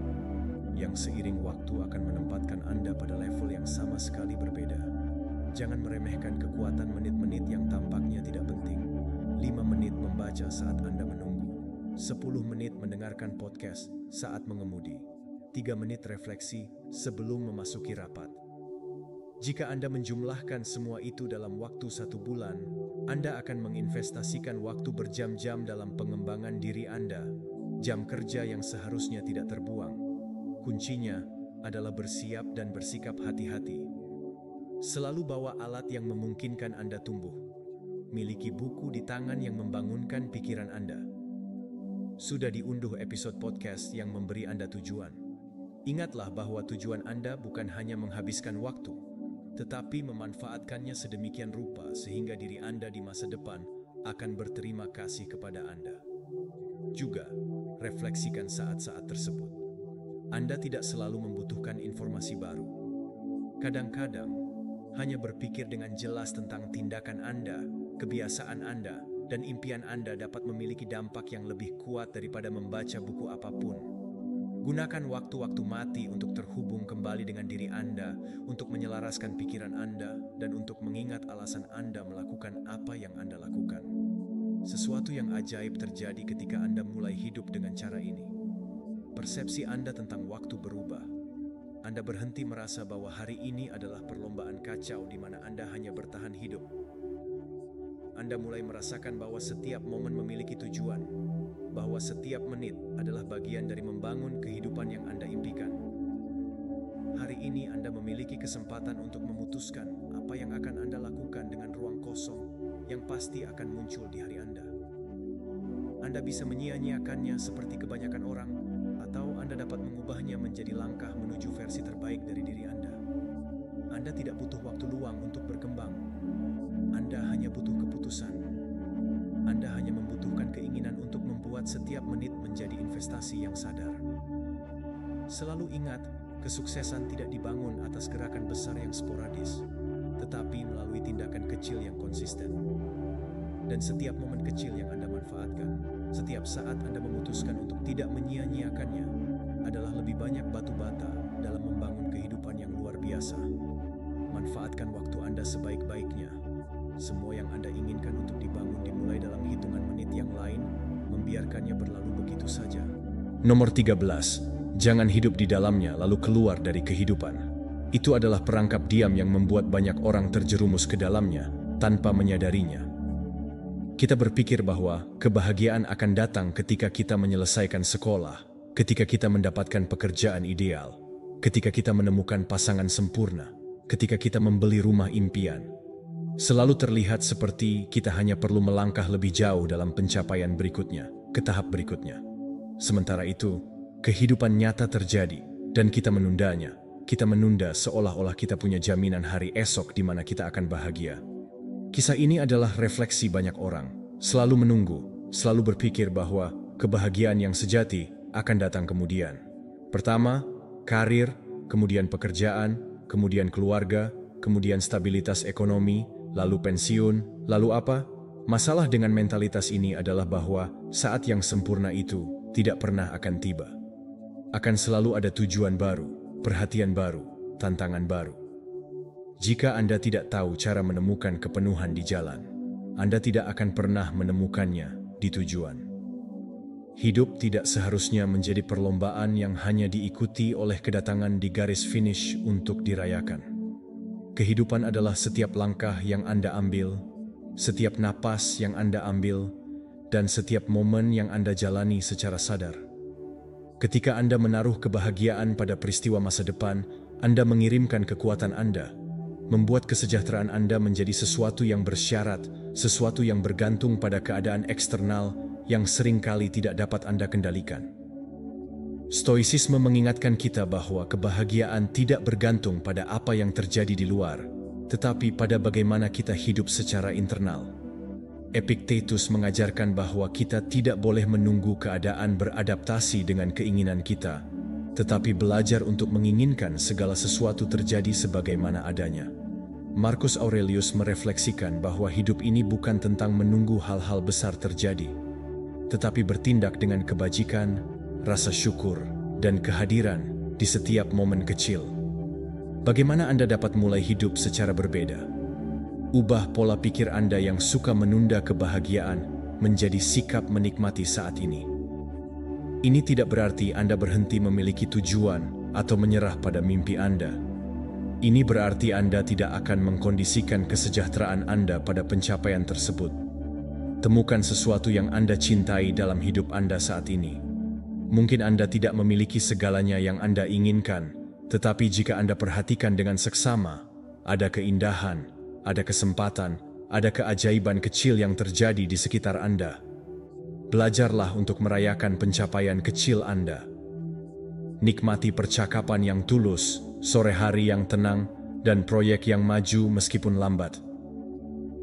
yang seiring waktu akan menempatkan Anda pada level yang sama sekali berbeda. Jangan meremehkan kekuatan menit-menit yang tampaknya tidak penting. 5 menit membaca saat Anda menunggu, 10 menit mendengarkan podcast saat mengemudi, 3 menit refleksi sebelum memasuki rapat. Jika Anda menjumlahkan semua itu dalam waktu 1 bulan, Anda akan menginvestasikan waktu berjam-jam dalam pengembangan diri Anda, jam kerja yang seharusnya tidak terbuang. Kuncinya adalah bersiap dan bersikap hati-hati. Selalu bawa alat yang memungkinkan Anda tumbuh. Miliki buku di tangan yang membangunkan pikiran Anda. Sudah diunduh episode podcast yang memberi Anda tujuan. Ingatlah bahwa tujuan Anda bukan hanya menghabiskan waktu, tetapi memanfaatkannya sedemikian rupa sehingga diri Anda di masa depan akan berterima kasih kepada Anda. Juga, refleksikan saat-saat tersebut. Anda tidak selalu membutuhkan informasi baru. Kadang-kadang, hanya berpikir dengan jelas tentang tindakan Anda, kebiasaan Anda, dan impian Anda dapat memiliki dampak yang lebih kuat daripada membaca buku apapun. Gunakan waktu-waktu mati untuk terhubung kembali dengan diri Anda, untuk menyelaraskan pikiran Anda, dan untuk mengingat alasan Anda melakukan apa yang Anda lakukan. Sesuatu yang ajaib terjadi ketika Anda mulai hidup dengan cara ini. Persepsi Anda tentang waktu berubah. Anda berhenti merasa bahwa hari ini adalah perlombaan kacau di mana Anda hanya bertahan hidup. Anda mulai merasakan bahwa setiap momen memiliki tujuan, bahwa setiap menit adalah bagian dari membangun kehidupan yang Anda impikan. Hari ini Anda memiliki kesempatan untuk memutuskan apa yang akan Anda lakukan dengan ruang kosong yang pasti akan muncul di hari Anda. Anda bisa menyia-nyiakannya seperti kebanyakan orang, atau Anda dapat mengubahnya menjadi langkah menuju versi terbaik dari diri Anda. Anda tidak butuh waktu luang untuk berkembang. Anda hanya butuh keputusan. Anda hanya membutuhkan keinginan untuk membuat setiap menit menjadi investasi yang sadar. Selalu ingat, kesuksesan tidak dibangun atas gerakan besar yang sporadis, tetapi melalui tindakan kecil yang konsisten. Dan setiap momen kecil yang Anda manfaatkan, setiap saat Anda memutuskan untuk tidak menyia-nyiakannya, adalah lebih banyak batu bata dalam membangun kehidupan yang luar biasa. Manfaatkan waktu Anda sebaik-baiknya. Semua yang Anda inginkan untuk dibangun dimulai dalam hitungan menit yang lain, membiarkannya berlalu begitu saja. Nomor 13. Jangan hidup di dalamnya lalu keluar dari kehidupan. Itu adalah perangkap diam yang membuat banyak orang terjerumus ke dalamnya tanpa menyadarinya. Kita berpikir bahwa kebahagiaan akan datang ketika kita menyelesaikan sekolah, ketika kita mendapatkan pekerjaan ideal, ketika kita menemukan pasangan sempurna, ketika kita membeli rumah impian. Selalu terlihat seperti kita hanya perlu melangkah lebih jauh dalam pencapaian berikutnya, ke tahap berikutnya. Sementara itu, kehidupan nyata terjadi, dan kita menundanya. Kita menunda seolah-olah kita punya jaminan hari esok di mana kita akan bahagia. Kisah ini adalah refleksi banyak orang, selalu menunggu, selalu berpikir bahwa kebahagiaan yang sejati akan datang kemudian. Pertama, karir, kemudian pekerjaan, kemudian keluarga, kemudian stabilitas ekonomi, lalu pensiun, lalu apa? Masalah dengan mentalitas ini adalah bahwa saat yang sempurna itu tidak pernah akan tiba. Akan selalu ada tujuan baru, perhatian baru, tantangan baru. Jika Anda tidak tahu cara menemukan kepenuhan di jalan, Anda tidak akan pernah menemukannya di tujuan. Hidup tidak seharusnya menjadi perlombaan yang hanya diikuti oleh kedatangan di garis finish untuk dirayakan. Kehidupan adalah setiap langkah yang Anda ambil, setiap napas yang Anda ambil, dan setiap momen yang Anda jalani secara sadar. Ketika Anda menaruh kebahagiaan pada peristiwa masa depan, Anda mengirimkan kekuatan Anda, membuat kesejahteraan Anda menjadi sesuatu yang bersyarat, sesuatu yang bergantung pada keadaan eksternal yang seringkali tidak dapat Anda kendalikan. Stoicisme mengingatkan kita bahwa kebahagiaan tidak bergantung pada apa yang terjadi di luar, tetapi pada bagaimana kita hidup secara internal. Epictetus mengajarkan bahwa kita tidak boleh menunggu keadaan beradaptasi dengan keinginan kita, tetapi belajar untuk menginginkan segala sesuatu terjadi sebagaimana adanya. Marcus Aurelius merefleksikan bahwa hidup ini bukan tentang menunggu hal-hal besar terjadi, tetapi bertindak dengan kebajikan, rasa syukur, dan kehadiran di setiap momen kecil. Bagaimana Anda dapat mulai hidup secara berbeda? Ubah pola pikir Anda yang suka menunda kebahagiaan menjadi sikap menikmati saat ini. Ini tidak berarti Anda berhenti memiliki tujuan atau menyerah pada mimpi Anda. Ini berarti Anda tidak akan mengkondisikan kesejahteraan Anda pada pencapaian tersebut. Temukan sesuatu yang Anda cintai dalam hidup Anda saat ini. Mungkin Anda tidak memiliki segalanya yang Anda inginkan, tetapi jika Anda perhatikan dengan seksama, ada keindahan, ada kesempatan, ada keajaiban kecil yang terjadi di sekitar Anda. Belajarlah untuk merayakan pencapaian kecil Anda. Nikmati percakapan yang tulus, sore hari yang tenang, dan proyek yang maju meskipun lambat.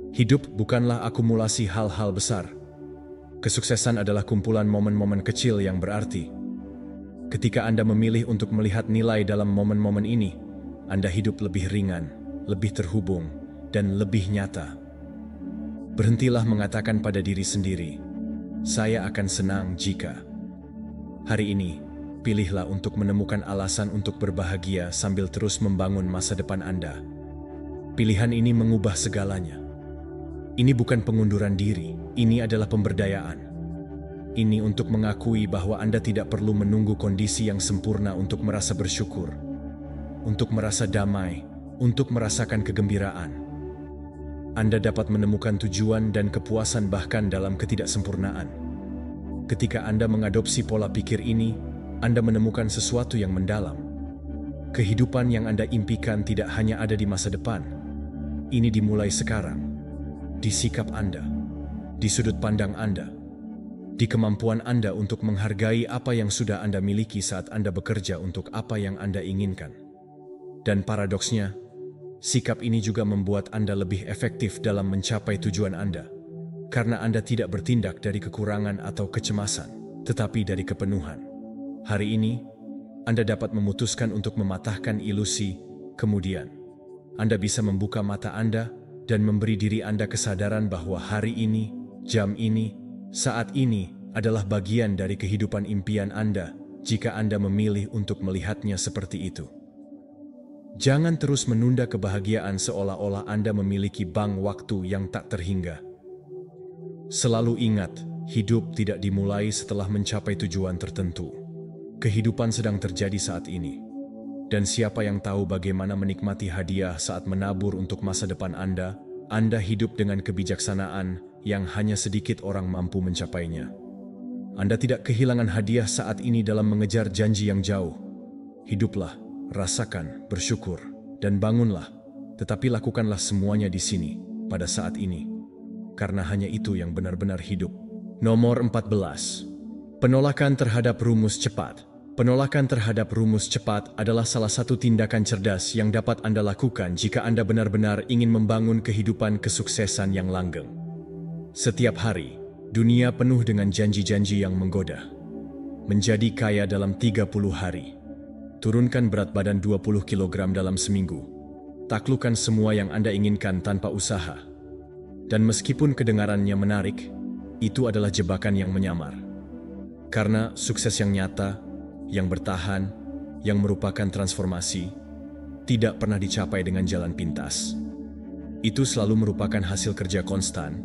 Hidup bukanlah akumulasi hal-hal besar. Kesuksesan adalah kumpulan momen-momen kecil yang berarti. Ketika Anda memilih untuk melihat nilai dalam momen-momen ini, Anda hidup lebih ringan, lebih terhubung, dan lebih nyata. Berhentilah mengatakan pada diri sendiri, "Saya akan senang jika." Hari ini, pilihlah untuk menemukan alasan untuk berbahagia sambil terus membangun masa depan Anda. Pilihan ini mengubah segalanya. Ini bukan pengunduran diri, ini adalah pemberdayaan. Ini untuk mengakui bahwa Anda tidak perlu menunggu kondisi yang sempurna untuk merasa bersyukur, untuk merasa damai, untuk merasakan kegembiraan. Anda dapat menemukan tujuan dan kepuasan bahkan dalam ketidaksempurnaan. Ketika Anda mengadopsi pola pikir ini, Anda menemukan sesuatu yang mendalam. Kehidupan yang Anda impikan tidak hanya ada di masa depan. Ini dimulai sekarang. Di sikap Anda, di sudut pandang Anda, di kemampuan Anda untuk menghargai apa yang sudah Anda miliki saat Anda bekerja untuk apa yang Anda inginkan. Dan paradoksnya, sikap ini juga membuat Anda lebih efektif dalam mencapai tujuan Anda, karena Anda tidak bertindak dari kekurangan atau kecemasan, tetapi dari kepenuhan. Hari ini, Anda dapat memutuskan untuk mematahkan ilusi, kemudian Anda bisa membuka mata Anda dan memberi diri Anda kesadaran bahwa hari ini, jam ini, saat ini adalah bagian dari kehidupan impian Anda jika Anda memilih untuk melihatnya seperti itu. Jangan terus menunda kebahagiaan seolah-olah Anda memiliki bank waktu yang tak terhingga. Selalu ingat, hidup tidak dimulai setelah mencapai tujuan tertentu. Kehidupan sedang terjadi saat ini. Dan siapa yang tahu bagaimana menikmati hadiah saat menabur untuk masa depan Anda hidup dengan kebijaksanaan yang hanya sedikit orang mampu mencapainya. Anda tidak kehilangan hadiah saat ini dalam mengejar janji yang jauh. Hiduplah, rasakan, bersyukur, dan bangunlah, tetapi lakukanlah semuanya di sini, pada saat ini. Karena hanya itu yang benar-benar hidup. Nomor 14. Penolakan terhadap rumus cepat. Penolakan terhadap rumus cepat adalah salah satu tindakan cerdas yang dapat Anda lakukan jika Anda benar-benar ingin membangun kehidupan kesuksesan yang langgeng. Setiap hari, dunia penuh dengan janji-janji yang menggoda. Menjadi kaya dalam 30 hari. Turunkan berat badan 20 kg dalam seminggu. Taklukkan semua yang Anda inginkan tanpa usaha. Dan meskipun kedengarannya menarik, itu adalah jebakan yang menyamar. Karena sukses yang nyata, yang bertahan, yang merupakan transformasi, tidak pernah dicapai dengan jalan pintas. Itu selalu merupakan hasil kerja konstan,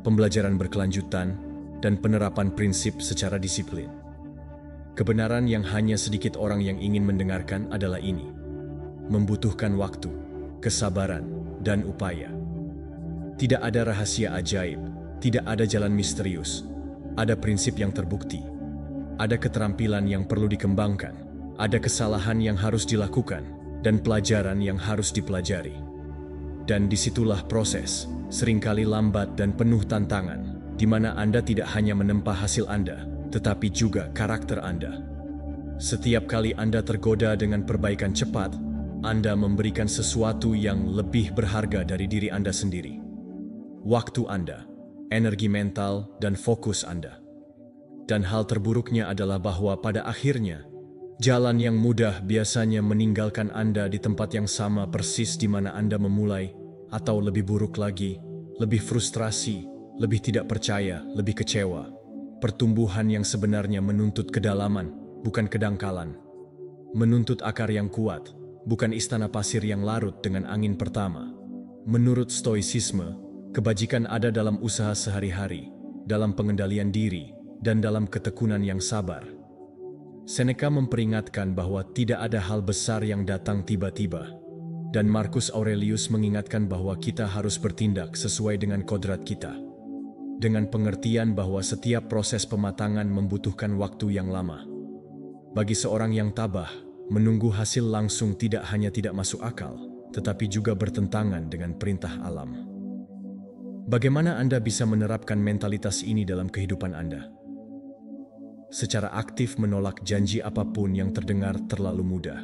pembelajaran berkelanjutan, dan penerapan prinsip secara disiplin. Kebenaran yang hanya sedikit orang yang ingin mendengarkan adalah ini. Membutuhkan waktu, kesabaran, dan upaya. Tidak ada rahasia ajaib, tidak ada jalan misterius, ada prinsip yang terbukti. Ada keterampilan yang perlu dikembangkan, ada kesalahan yang harus dilakukan, dan pelajaran yang harus dipelajari. Dan disitulah proses, seringkali lambat dan penuh tantangan, di mana Anda tidak hanya menempa hasil Anda, tetapi juga karakter Anda. Setiap kali Anda tergoda dengan perbaikan cepat, Anda memberikan sesuatu yang lebih berharga dari diri Anda sendiri. Waktu Anda, energi mental, dan fokus Anda. Dan hal terburuknya adalah bahwa pada akhirnya, jalan yang mudah biasanya meninggalkan Anda di tempat yang sama persis di mana Anda memulai, atau lebih buruk lagi, lebih frustrasi, lebih tidak percaya, lebih kecewa. Pertumbuhan yang sebenarnya menuntut kedalaman, bukan kedangkalan. Menuntut akar yang kuat, bukan istana pasir yang larut dengan angin pertama. Menurut Stoicisme, kebajikan ada dalam usaha sehari-hari, dalam pengendalian diri, dan dalam ketekunan yang sabar. Seneca memperingatkan bahwa tidak ada hal besar yang datang tiba-tiba. Dan Marcus Aurelius mengingatkan bahwa kita harus bertindak sesuai dengan kodrat kita. Dengan pengertian bahwa setiap proses pematangan membutuhkan waktu yang lama. Bagi seorang yang tabah, menunggu hasil langsung tidak hanya tidak masuk akal, tetapi juga bertentangan dengan perintah alam. Bagaimana Anda bisa menerapkan mentalitas ini dalam kehidupan Anda? Secara aktif menolak janji apapun yang terdengar terlalu mudah.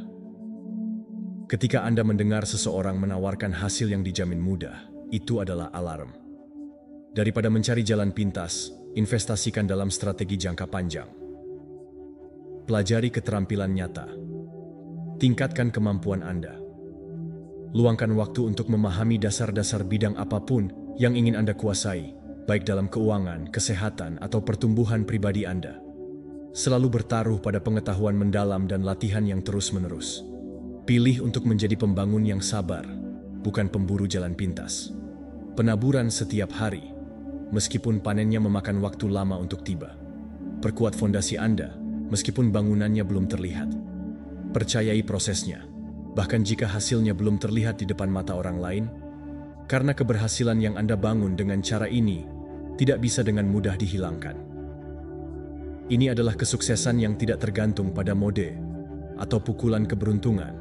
Ketika Anda mendengar seseorang menawarkan hasil yang dijamin mudah, itu adalah alarm. Daripada mencari jalan pintas, investasikan dalam strategi jangka panjang. Pelajari keterampilan nyata. Tingkatkan kemampuan Anda. Luangkan waktu untuk memahami dasar-dasar bidang apapun yang ingin Anda kuasai, baik dalam keuangan, kesehatan, atau pertumbuhan pribadi Anda. Selalu bertaruh pada pengetahuan mendalam dan latihan yang terus-menerus. Pilih untuk menjadi pembangun yang sabar, bukan pemburu jalan pintas. Penaburan setiap hari, meskipun panennya memakan waktu lama untuk tiba. Perkuat fondasi Anda, meskipun bangunannya belum terlihat. Percayai prosesnya, bahkan jika hasilnya belum terlihat di depan mata orang lain, karena keberhasilan yang Anda bangun dengan cara ini tidak bisa dengan mudah dihilangkan. Ini adalah kesuksesan yang tidak tergantung pada mode atau pukulan keberuntungan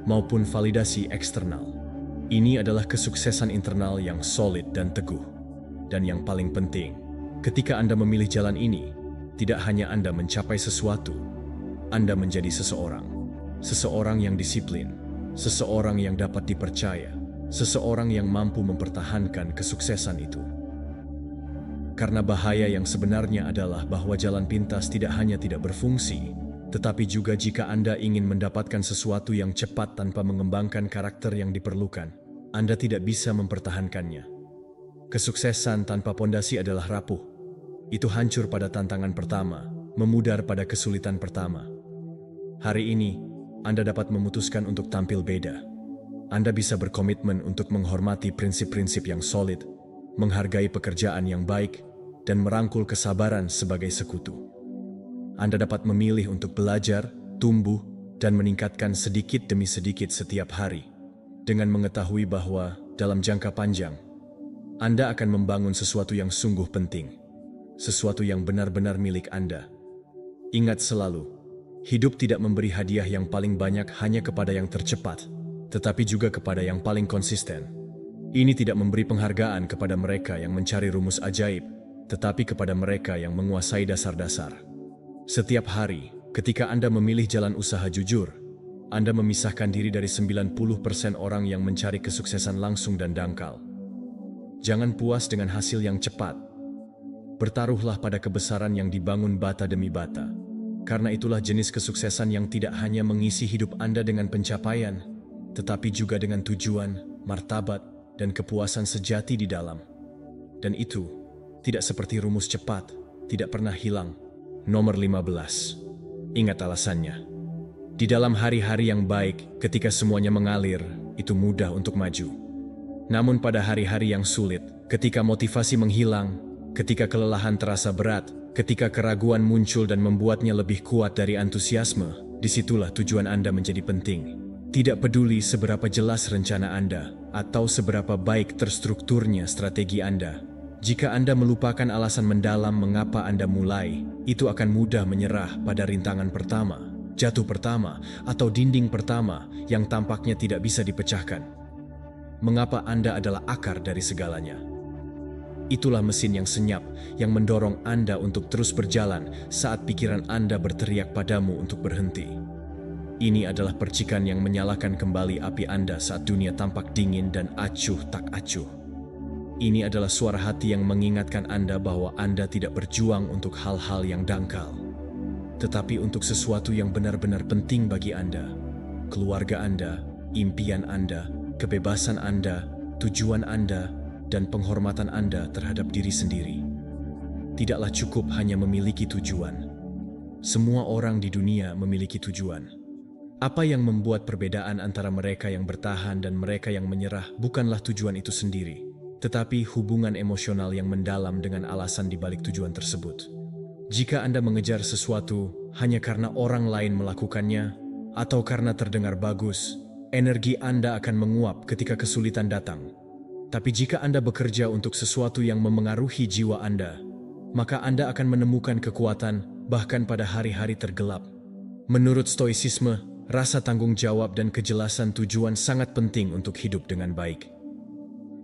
maupun validasi eksternal. Ini adalah kesuksesan internal yang solid dan teguh. Dan yang paling penting, ketika Anda memilih jalan ini, tidak hanya Anda mencapai sesuatu, Anda menjadi seseorang. Seseorang yang disiplin, seseorang yang dapat dipercaya, seseorang yang mampu mempertahankan kesuksesan itu. Karena bahaya yang sebenarnya adalah bahwa jalan pintas tidak hanya tidak berfungsi, tetapi juga jika Anda ingin mendapatkan sesuatu yang cepat tanpa mengembangkan karakter yang diperlukan, Anda tidak bisa mempertahankannya. Kesuksesan tanpa pondasi adalah rapuh. Itu hancur pada tantangan pertama, memudar pada kesulitan pertama. Hari ini, Anda dapat memutuskan untuk tampil beda. Anda bisa berkomitmen untuk menghormati prinsip-prinsip yang solid, menghargai pekerjaan yang baik, dan merangkul kesabaran sebagai sekutu. Anda dapat memilih untuk belajar, tumbuh, dan meningkatkan sedikit demi sedikit setiap hari, dengan mengetahui bahwa dalam jangka panjang, Anda akan membangun sesuatu yang sungguh penting, sesuatu yang benar-benar milik Anda. Ingat selalu, hidup tidak memberi hadiah yang paling banyak hanya kepada yang tercepat, tetapi juga kepada yang paling konsisten. Ini tidak memberi penghargaan kepada mereka yang mencari rumus ajaib, tetapi kepada mereka yang menguasai dasar-dasar. Setiap hari, ketika Anda memilih jalan usaha jujur, Anda memisahkan diri dari 90% orang yang mencari kesuksesan langsung dan dangkal. Jangan puas dengan hasil yang cepat. Bertaruhlah pada kebesaran yang dibangun bata demi bata. Karena itulah jenis kesuksesan yang tidak hanya mengisi hidup Anda dengan pencapaian, tetapi juga dengan tujuan, martabat, dan kepuasan sejati di dalam. Dan itu tidak seperti rumus cepat, tidak pernah hilang. Nomor 15. Ingat alasannya. Di dalam hari-hari yang baik, ketika semuanya mengalir, itu mudah untuk maju. Namun pada hari-hari yang sulit, ketika motivasi menghilang, ketika kelelahan terasa berat, ketika keraguan muncul dan membuatnya lebih kuat dari antusiasme, disitulah tujuan Anda menjadi penting. Tidak peduli seberapa jelas rencana Anda, atau seberapa baik terstrukturnya strategi Anda. Jika Anda melupakan alasan mendalam mengapa Anda mulai, itu akan mudah menyerah pada rintangan pertama, jatuh pertama, atau dinding pertama yang tampaknya tidak bisa dipecahkan. Mengapa Anda adalah akar dari segalanya. Itulah mesin yang senyap, yang mendorong Anda untuk terus berjalan saat pikiran Anda berteriak padamu untuk berhenti. Ini adalah percikan yang menyalakan kembali api Anda saat dunia tampak dingin dan acuh tak acuh. Ini adalah suara hati yang mengingatkan Anda bahwa Anda tidak berjuang untuk hal-hal yang dangkal, tetapi untuk sesuatu yang benar-benar penting bagi Anda, keluarga Anda, impian Anda, kebebasan Anda, tujuan Anda, dan penghormatan Anda terhadap diri sendiri. tidaklah cukup hanya memiliki tujuan. Semua orang di dunia memiliki tujuan. Apa yang membuat perbedaan antara mereka yang bertahan dan mereka yang menyerah bukanlah tujuan itu sendiri, tetapi hubungan emosional yang mendalam dengan alasan di balik tujuan tersebut. Jika Anda mengejar sesuatu hanya karena orang lain melakukannya atau karena terdengar bagus, energi Anda akan menguap ketika kesulitan datang. Tapi jika Anda bekerja untuk sesuatu yang memengaruhi jiwa Anda, maka Anda akan menemukan kekuatan bahkan pada hari-hari tergelap. Menurut Stoicisme, rasa tanggung jawab dan kejelasan tujuan sangat penting untuk hidup dengan baik.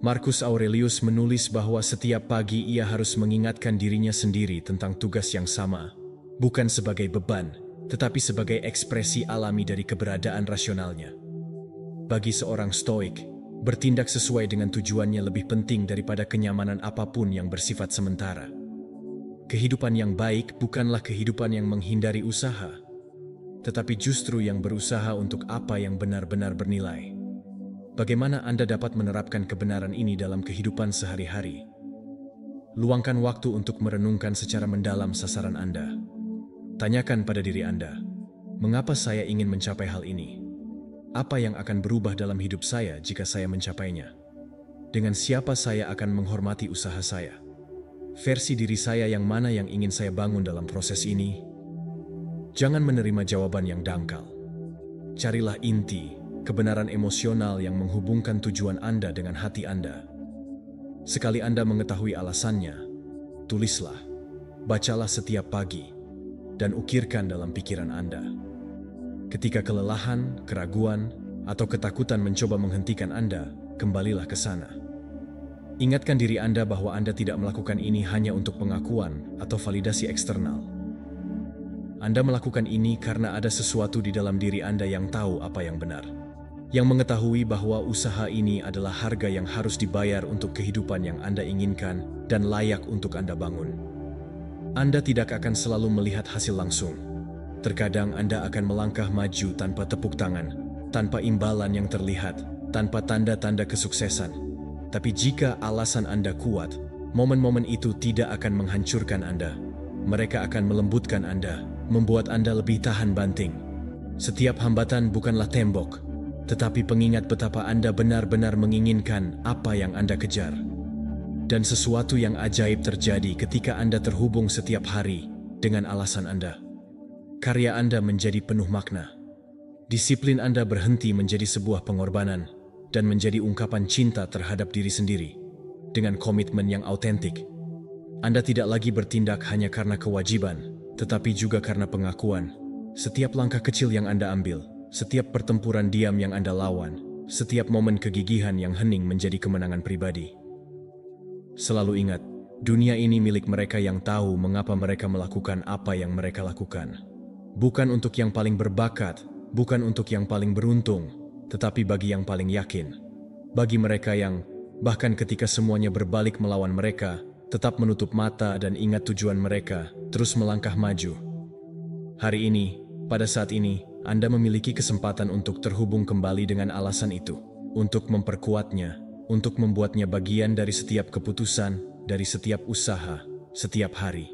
Marcus Aurelius menulis bahwa setiap pagi ia harus mengingatkan dirinya sendiri tentang tugas yang sama, bukan sebagai beban, tetapi sebagai ekspresi alami dari keberadaan rasionalnya. Bagi seorang Stoik, bertindak sesuai dengan tujuannya lebih penting daripada kenyamanan apapun yang bersifat sementara. Kehidupan yang baik bukanlah kehidupan yang menghindari usaha, tetapi justru yang berusaha untuk apa yang benar-benar bernilai. Bagaimana Anda dapat menerapkan kebenaran ini dalam kehidupan sehari-hari? Luangkan waktu untuk merenungkan secara mendalam sasaran Anda. Tanyakan pada diri Anda, mengapa saya ingin mencapai hal ini? Apa yang akan berubah dalam hidup saya jika saya mencapainya? Dengan siapa saya akan menghormati usaha saya? Versi diri saya yang mana yang ingin saya bangun dalam proses ini? Jangan menerima jawaban yang dangkal. Carilah inti, kebenaran emosional yang menghubungkan tujuan Anda dengan hati Anda. Sekali Anda mengetahui alasannya, tulislah, bacalah setiap pagi, dan ukirkan dalam pikiran Anda. Ketika kelelahan, keraguan, atau ketakutan mencoba menghentikan Anda, kembalilah ke sana. Ingatkan diri Anda bahwa Anda tidak melakukan ini hanya untuk pengakuan atau validasi eksternal. Anda melakukan ini karena ada sesuatu di dalam diri Anda yang tahu apa yang benar, yang mengetahui bahwa usaha ini adalah harga yang harus dibayar untuk kehidupan yang Anda inginkan dan layak untuk Anda bangun. Anda tidak akan selalu melihat hasil langsung. Terkadang Anda akan melangkah maju tanpa tepuk tangan, tanpa imbalan yang terlihat, tanpa tanda-tanda kesuksesan. Tapi jika alasan Anda kuat, momen-momen itu tidak akan menghancurkan Anda. Mereka akan melembutkan Anda, membuat Anda lebih tahan banting. Setiap hambatan bukanlah tembok, tetapi pengingat betapa Anda benar-benar menginginkan apa yang Anda kejar. Dan sesuatu yang ajaib terjadi ketika Anda terhubung setiap hari dengan alasan Anda. Karya Anda menjadi penuh makna. Disiplin Anda berhenti menjadi sebuah pengorbanan dan menjadi ungkapan cinta terhadap diri sendiri. Dengan komitmen yang autentik, Anda tidak lagi bertindak hanya karena kewajiban, tetapi juga karena pengakuan. Setiap langkah kecil yang Anda ambil, setiap pertempuran diam yang Anda lawan, setiap momen kegigihan yang hening menjadi kemenangan pribadi. Selalu ingat, dunia ini milik mereka yang tahu mengapa mereka melakukan apa yang mereka lakukan. Bukan untuk yang paling berbakat, bukan untuk yang paling beruntung, tetapi bagi yang paling yakin. Bagi mereka yang, bahkan ketika semuanya berbalik melawan mereka, tetap menutup mata dan ingat tujuan mereka, terus melangkah maju. Hari ini, pada saat ini, Anda memiliki kesempatan untuk terhubung kembali dengan alasan itu, untuk memperkuatnya, untuk membuatnya bagian dari setiap keputusan, dari setiap usaha, setiap hari.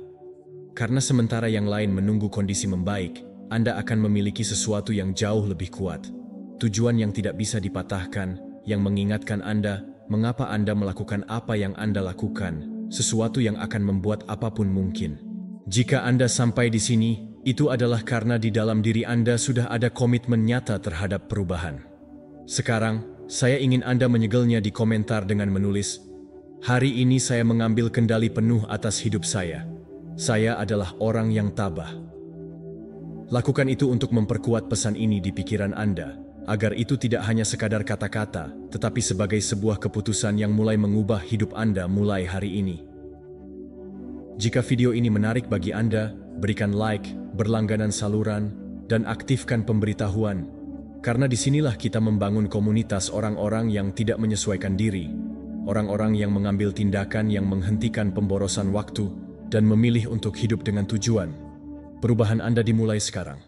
Karena sementara yang lain menunggu kondisi membaik, Anda akan memiliki sesuatu yang jauh lebih kuat. Tujuan yang tidak bisa dipatahkan, yang mengingatkan Anda mengapa Anda melakukan apa yang Anda lakukan, sesuatu yang akan membuat apapun mungkin. Jika Anda sampai di sini, itu adalah karena di dalam diri Anda sudah ada komitmen nyata terhadap perubahan. Sekarang, saya ingin Anda menyegelnya di komentar dengan menulis, "Hari ini saya mengambil kendali penuh atas hidup saya. Saya adalah orang yang tabah." Lakukan itu untuk memperkuat pesan ini di pikiran Anda, agar itu tidak hanya sekadar kata-kata, tetapi sebagai sebuah keputusan yang mulai mengubah hidup Anda mulai hari ini. Jika video ini menarik bagi Anda, berikan like, berlangganan saluran, dan aktifkan pemberitahuan. Karena disinilah kita membangun komunitas orang-orang yang tidak menyesuaikan diri, orang-orang yang mengambil tindakan yang menghentikan pemborosan waktu, dan memilih untuk hidup dengan tujuan. Perubahan Anda dimulai sekarang.